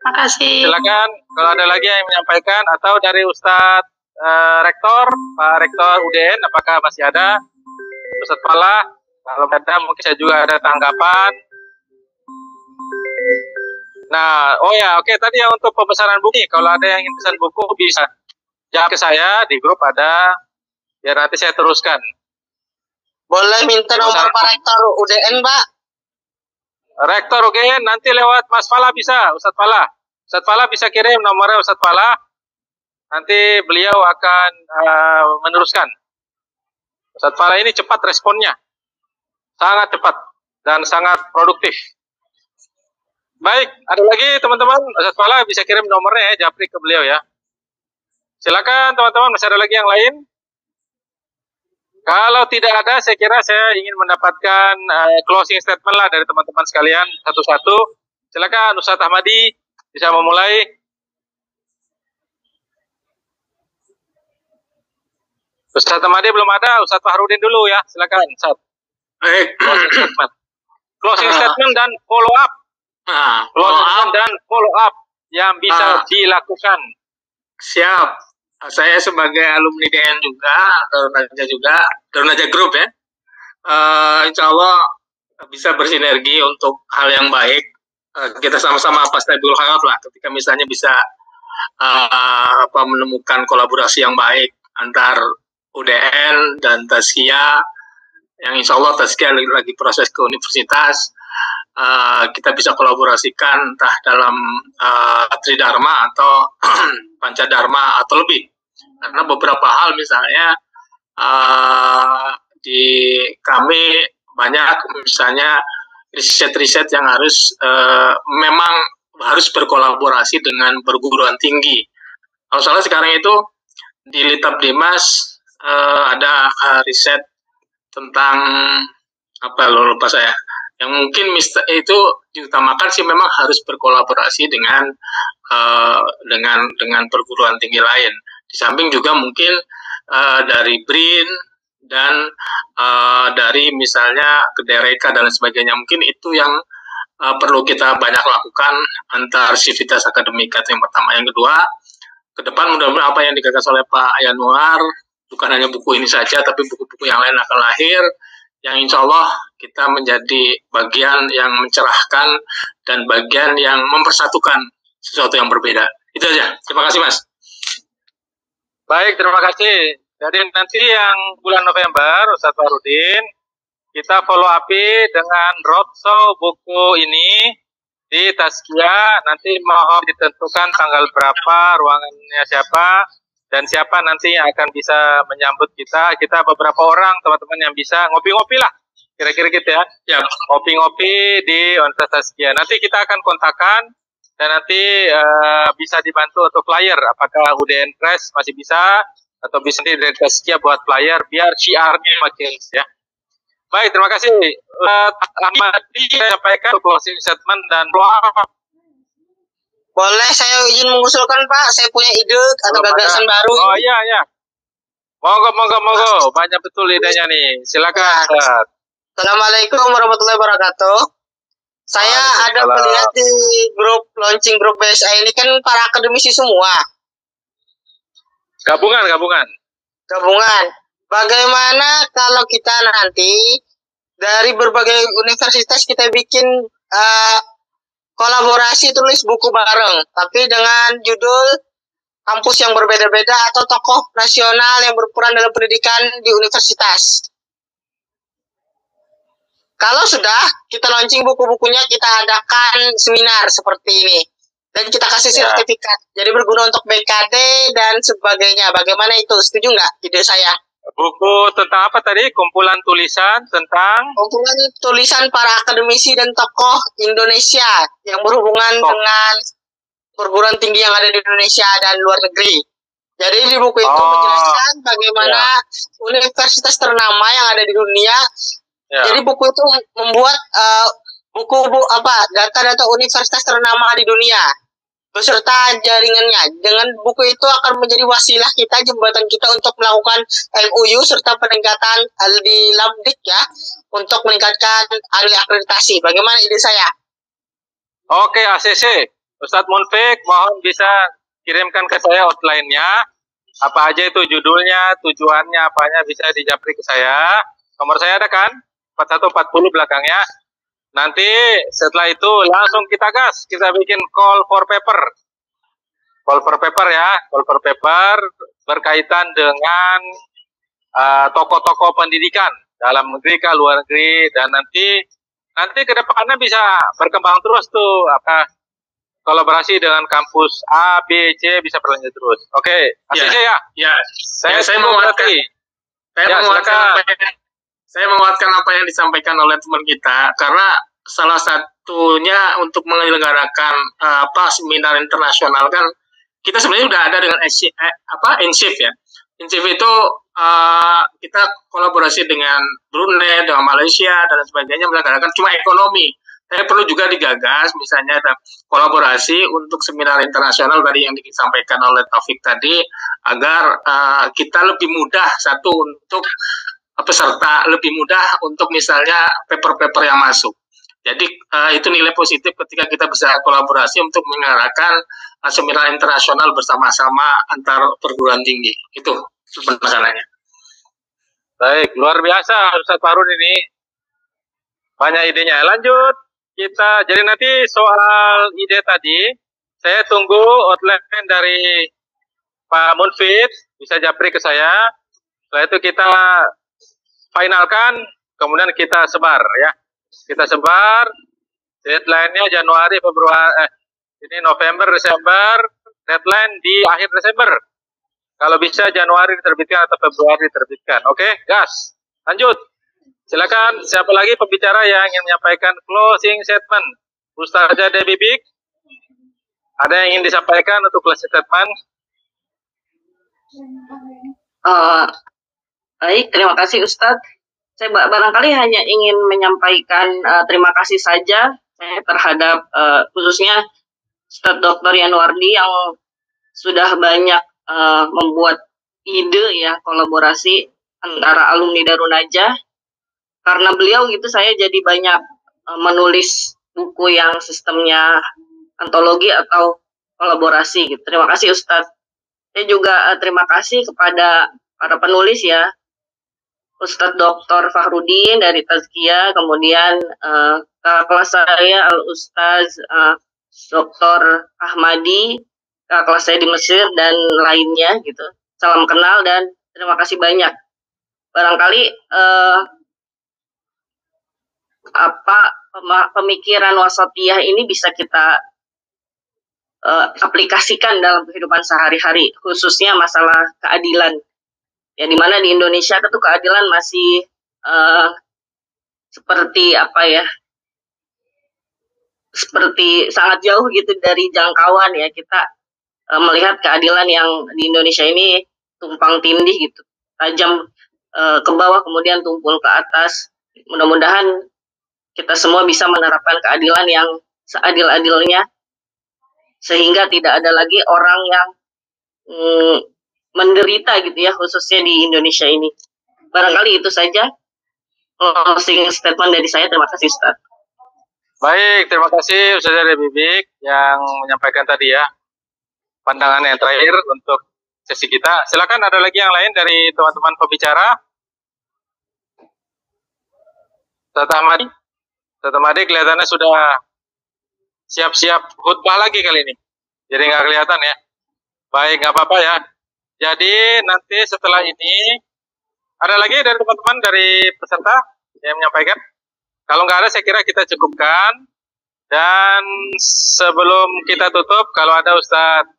Makasih. Silakan kalau ada lagi yang menyampaikan atau dari Ustadz Rektor, Pak Rektor UDN, apakah masih ada? Ustadz Falah, kalau ada mungkin saya juga ada tanggapan. Nah, oh ya, oke. Tadi ya untuk pemesanan buku, kalau ada yang ingin pesan buku bisa jangan ke saya di grup ada, ya nanti saya teruskan. Boleh minta nomor Pak Rektor UDN, Pak? Rektor UDN nanti lewat Mas Falah bisa, Ustadz Falah. Ustadz Falah bisa kirim nomornya Ustadz Falah. Nanti beliau akan meneruskan. Ustadz Falah ini cepat responnya, sangat cepat dan sangat produktif. Baik, ada lagi teman-teman, Ustadz Falah bisa kirim nomornya ya, japri ke beliau ya. Silakan teman-teman, masih ada lagi yang lain? Kalau tidak ada, saya kira saya ingin mendapatkan closing statement lah dari teman-teman sekalian satu-satu. Silakan Ustadz Ahmadi bisa memulai. Ustadz Ahmadi belum ada, Ustadz Fahrudin dulu ya, silakan Ustadz. Closing statement. Closing statement dan follow up. Dan follow up yang bisa dilakukan. Siap. Saya sebagai alumni DN juga, Darunaja Group ya. Insya Allah bisa bersinergi untuk hal yang baik. Kita sama-sama pastabul hayat lah. Ketika misalnya bisa menemukan kolaborasi yang baik antar UDN dan Tazkiyah, yang insya Allah Tazkiyah lagi proses ke universitas. Kita bisa kolaborasikan entah dalam Tridharma atau Pancadharma atau lebih, karena beberapa hal misalnya di kami banyak misalnya riset-riset yang harus memang harus berkolaborasi dengan perguruan tinggi. Kalau salah sekarang itu di Litab Dimas ada riset tentang apa lupa saya, yang mungkin itu diutamakan sih memang harus berkolaborasi dengan perguruan tinggi lain. Di samping juga mungkin dari BRIN dan dari misalnya Kedereka dan sebagainya, mungkin itu yang perlu kita banyak lakukan antar sivitas akademika. Itu yang pertama. Yang kedua, ke depan mudah-mudahan apa yang digagas oleh Pak Yanuar bukan hanya buku ini saja, tapi buku-buku yang lain akan lahir, yang insya Allah kita menjadi bagian yang mencerahkan dan bagian yang mempersatukan sesuatu yang berbeda. Itu aja. Terima kasih, Mas. Baik, terima kasih. Jadi nanti yang bulan November, Ustadz Fahrudin, kita follow up dengan roadshow buku ini di Tazkiyah. Nanti mohon ditentukan tanggal berapa, ruangannya siapa. dan siapa nanti yang akan bisa menyambut kita. Kita beberapa orang teman-teman yang bisa ngopi-ngopi lah, kira-kira gitu ya. Ya, ngopi-ngopi di Universitas Taskia. Nanti kita akan kontakkan dan nanti bisa dibantu untuk flyer. Apakah UDN Press masih bisa atau bisa di Taskia buat flyer biar syiarnya makin ya. Baik, terima kasih. Ahmadi sampaikan closing statement dan doa. Boleh saya izin mengusulkan Pak, saya punya ide atau gagasan baru. Oh iya ya. Monggo. Banyak betul idenya nih. Silakan. Nah, Assalamualaikum warahmatullahi wabarakatuh. Saya ada melihat di grup launching grup BSI ini kan para akademisi semua. Gabungan. Bagaimana kalau kita nanti dari berbagai universitas kita bikin kolaborasi tulis buku bareng, tapi dengan judul kampus yang berbeda-beda atau tokoh nasional yang berperan dalam pendidikan di universitas. Kalau sudah kita launching buku-bukunya, kita adakan seminar seperti ini. Dan kita kasih sertifikat. Jadi berguna untuk BKD dan sebagainya. Bagaimana itu? Setuju nggak ide saya? Buku tentang apa tadi? Kumpulan tulisan tentang? Kumpulan tulisan para akademisi dan tokoh Indonesia yang berhubungan dengan perguruan tinggi yang ada di Indonesia dan luar negeri. Jadi di buku itu menjelaskan bagaimana universitas ternama yang ada di dunia. Jadi buku itu membuat data-data universitas ternama di dunia beserta jaringannya. Dengan buku itu akan menjadi wasilah kita, jembatan kita untuk melakukan MOU serta peningkatan di Labdik ya, untuk meningkatkan ahli akreditasi. Bagaimana ide saya? Oke, ACC. Ustadz Munfik, mohon bisa kirimkan ke saya outline-nya. Apa aja itu judulnya, tujuannya, apanya bisa dijapri ke saya. Nomor saya ada kan? 4140 belakangnya. Nanti setelah itu langsung kita gas, kita bikin call for paper ya, call for paper berkaitan dengan tokoh-tokoh pendidikan dalam negeri ke luar negeri, dan nanti ke depannya bisa berkembang terus tuh, kolaborasi dengan kampus A, B, C bisa berlanjut terus. Oke, ACC ya. Ya, saya menguatkan. Saya menguatkan apa yang disampaikan oleh teman kita, karena salah satunya untuk menyelenggarakan seminar internasional kan kita sebenarnya udah ada dengan INSIF ya. INSIF itu kita kolaborasi dengan Brunei, dengan Malaysia dan sebagainya, menyelenggarakan cuma ekonomi. Saya perlu juga digagas misalnya kolaborasi untuk seminar internasional tadi yang disampaikan oleh Taufik tadi, agar kita lebih mudah untuk peserta, lebih mudah untuk misalnya paper-paper yang masuk. Jadi itu nilai positif ketika kita bisa kolaborasi untuk menyelenggarakan seminar internasional bersama-sama antar perguruan tinggi. Itu penekanannya. Baik, luar biasa Ustadz Farun ini. Banyak idenya. Lanjut. Jadi nanti soal ide tadi, saya tunggu outline dari Pak Munfid, bisa japri ke saya. Setelah itu kita finalkan, kemudian kita sebar ya. Kita sebar, deadline-nya Januari, Februari, ini November, Desember, deadline di akhir Desember. Kalau bisa Januari diterbitkan atau Februari diterbitkan. Oke, gas. Lanjut. Silakan, siapa lagi pembicara yang ingin menyampaikan closing statement? Ustazah Debbie Bik, ada yang ingin disampaikan untuk closing statement? Baik, terima kasih Ustadz. Saya barangkali hanya ingin menyampaikan terima kasih saja terhadap khususnya Ustadz Dr. Yanwardi yang sudah banyak membuat ide ya kolaborasi antara alumni Darun Najah. Karena beliau gitu saya jadi banyak menulis buku yang sistemnya antologi atau kolaborasi gitu. Terima kasih Ustadz. Saya juga terima kasih kepada para penulis ya. Ustadz Dr. Fahrudin dari Tazkiyah, kemudian kakak kelas saya Al-Ustaz Dr. Ahmadi, kakak kelas saya di Mesir dan lainnya gitu. Salam kenal dan terima kasih banyak. Barangkali pemikiran wasatiyah ini bisa kita aplikasikan dalam kehidupan sehari-hari, khususnya masalah keadilan. Ya, di mana di Indonesia itu keadilan masih seperti apa ya? Seperti sangat jauh gitu dari jangkauan ya. Kita melihat keadilan yang di Indonesia ini tumpang tindih gitu, tajam ke bawah kemudian tumpul ke atas. Mudah-mudahan kita semua bisa menerapkan keadilan yang seadil-adilnya sehingga tidak ada lagi orang yang menderita gitu ya, khususnya di Indonesia ini. Barangkali itu saja closing statement dari saya. Terima kasih, Ustaz. Baik, terima kasih Ustazah Bibik yang menyampaikan tadi ya pandangan yang terakhir untuk sesi kita. Silakan, ada lagi yang lain dari teman-teman pembicara? Ustaz Ahmadi kelihatannya sudah siap-siap khutbah lagi kali ini. Jadi nggak kelihatan ya. Baik, nggak apa-apa ya. Jadi nanti setelah ini, ada lagi dari teman-teman dari peserta yang menyampaikan? Kalau nggak ada, saya kira kita cukupkan. Dan sebelum kita tutup, kalau ada Ustadz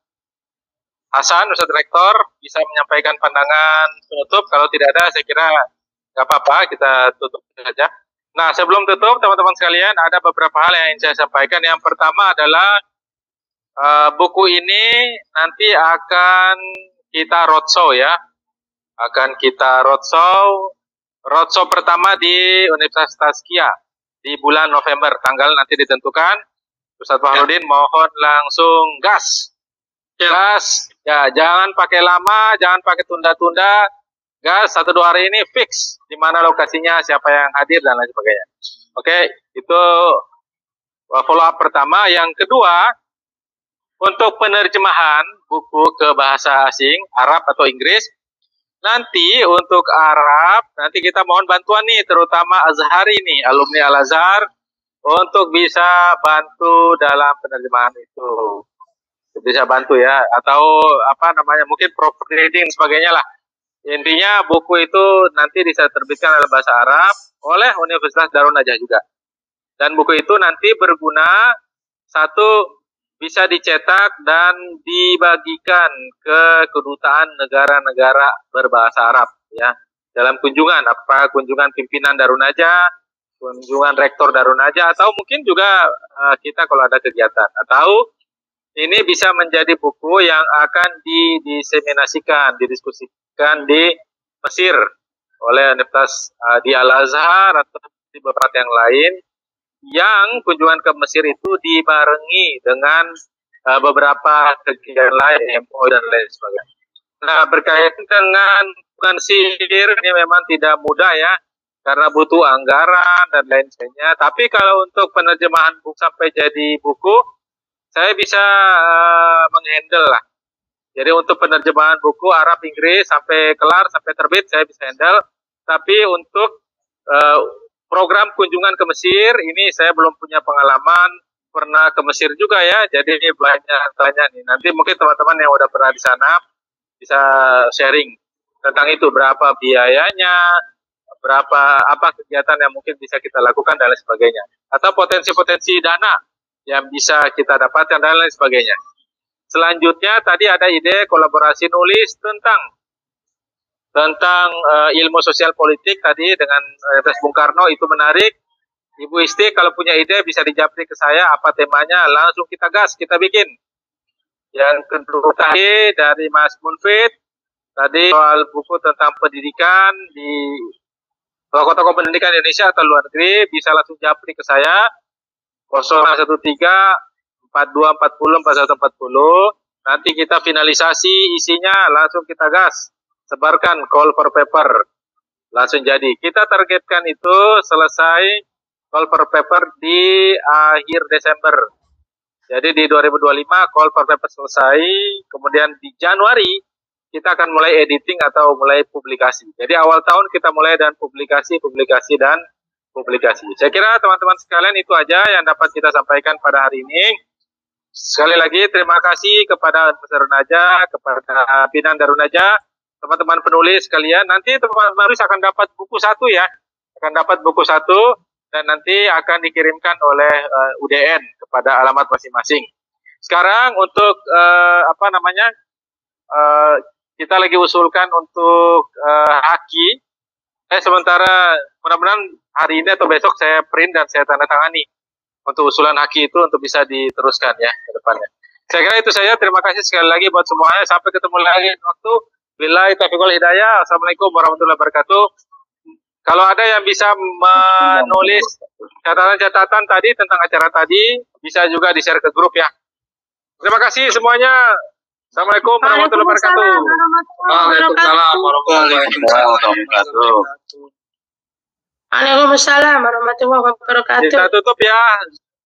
Hasan, Ustadz Rektor, bisa menyampaikan pandangan penutup. Kalau tidak ada, saya kira nggak apa-apa, kita tutup saja. Nah, sebelum tutup, teman-teman sekalian, ada beberapa hal yang ingin saya sampaikan. Yang pertama adalah buku ini nanti akan kita roadshow ya. Akan kita roadshow pertama di Universitas Tazkiyah di bulan November, tanggal nanti ditentukan. Ustadz Fahrudin mohon langsung gas. Gas, ya jangan pakai lama, jangan pakai tunda-tunda. Gas 1-2 hari ini fix di mana lokasinya, siapa yang hadir dan lain sebagainya. Oke, itu follow up pertama. Yang kedua, untuk penerjemahan buku ke bahasa asing, Arab atau Inggris, nanti untuk Arab, nanti kita mohon bantuan nih, terutama Azhari nih, alumni Al-Azhar, untuk bisa bantu dalam penerjemahan itu. Bisa bantu ya, atau apa namanya, mungkin proofreading reading sebagainya lah. Intinya buku itu nanti bisa terbitkan dalam bahasa Arab oleh Universitas Darun Najah juga. Dan buku itu nanti berguna, satu, bisa dicetak dan dibagikan ke kedutaan negara-negara berbahasa Arab ya. Dalam kunjungan, apa kunjungan pimpinan Darun Najah, kunjungan rektor Darun Najah, atau mungkin juga kita kalau ada kegiatan. Atau ini bisa menjadi buku yang akan didiseminasikan, didiskusikan di Mesir oleh Universitas di Al-Azhar atau di beberapa yang lain, yang kunjungan ke Mesir itu dibarengi dengan beberapa kegiatan lain, MO dan lain sebagainya. Nah, berkaitan dengan Mesir ini memang tidak mudah ya, karena butuh anggaran dan lain sebagainya. Tapi kalau untuk penerjemahan buku sampai jadi buku, saya bisa menghandle lah. Jadi untuk penerjemahan buku Arab Inggris sampai kelar, sampai terbit, saya bisa handle. Tapi untuk program kunjungan ke Mesir, ini saya belum punya pengalaman, pernah ke Mesir juga ya, jadi banyak tanya nih. Nanti mungkin teman-teman yang udah pernah di sana bisa sharing tentang itu, berapa biayanya, apa kegiatan yang mungkin bisa kita lakukan dan lain sebagainya. Atau potensi-potensi dana yang bisa kita dapatkan dan lain sebagainya. Selanjutnya tadi ada ide kolaborasi nulis tentang ilmu sosial politik tadi dengan Bung Karno, itu menarik. Ibu Isti kalau punya ide bisa dijapri ke saya apa temanya, langsung kita gas, kita bikin. Yang kedua tadi dari Mas Munfid tadi soal buku tentang pendidikan di tokoh-tokoh pendidikan Indonesia atau luar negeri, bisa langsung japri ke saya 013 4240 4140. Nanti kita finalisasi isinya, langsung kita gas. Sebarkan call for paper, langsung jadi. Kita targetkan itu selesai call for paper di akhir Desember. Jadi di 2025 call for paper selesai, kemudian di Januari kita akan mulai editing atau mulai publikasi. Jadi awal tahun kita mulai dan publikasi. Saya kira teman-teman sekalian itu aja yang dapat kita sampaikan pada hari ini. Sekali lagi terima kasih kepada Universitas Darun Najah, kepada pimpinan Darun Najah, teman-teman penulis sekalian. Nanti teman-teman penulis akan dapat buku 1 ya, dan nanti akan dikirimkan oleh UDN kepada alamat masing-masing. Sekarang untuk kita lagi usulkan untuk haki. Sementara mudah-mudahan hari ini atau besok saya print dan saya tanda tangani untuk usulan haki itu untuk bisa diteruskan ya ke depannya. Saya kira itu saja. Terima kasih sekali lagi buat semuanya. Sampai ketemu lagi waktu. Billahi taufiq wal hidayah. Assalamualaikum warahmatullahi wabarakatuh. Kalau ada yang bisa menulis catatan-catatan tadi tentang acara tadi, bisa juga di-share ke grup ya. Terima kasih semuanya. Assalamualaikum warahmatullahi wabarakatuh. Waalaikumsalam warahmatullahi wabarakatuh. Waalaikumsalam warahmatullahi wabarakatuh. Kita tutup ya.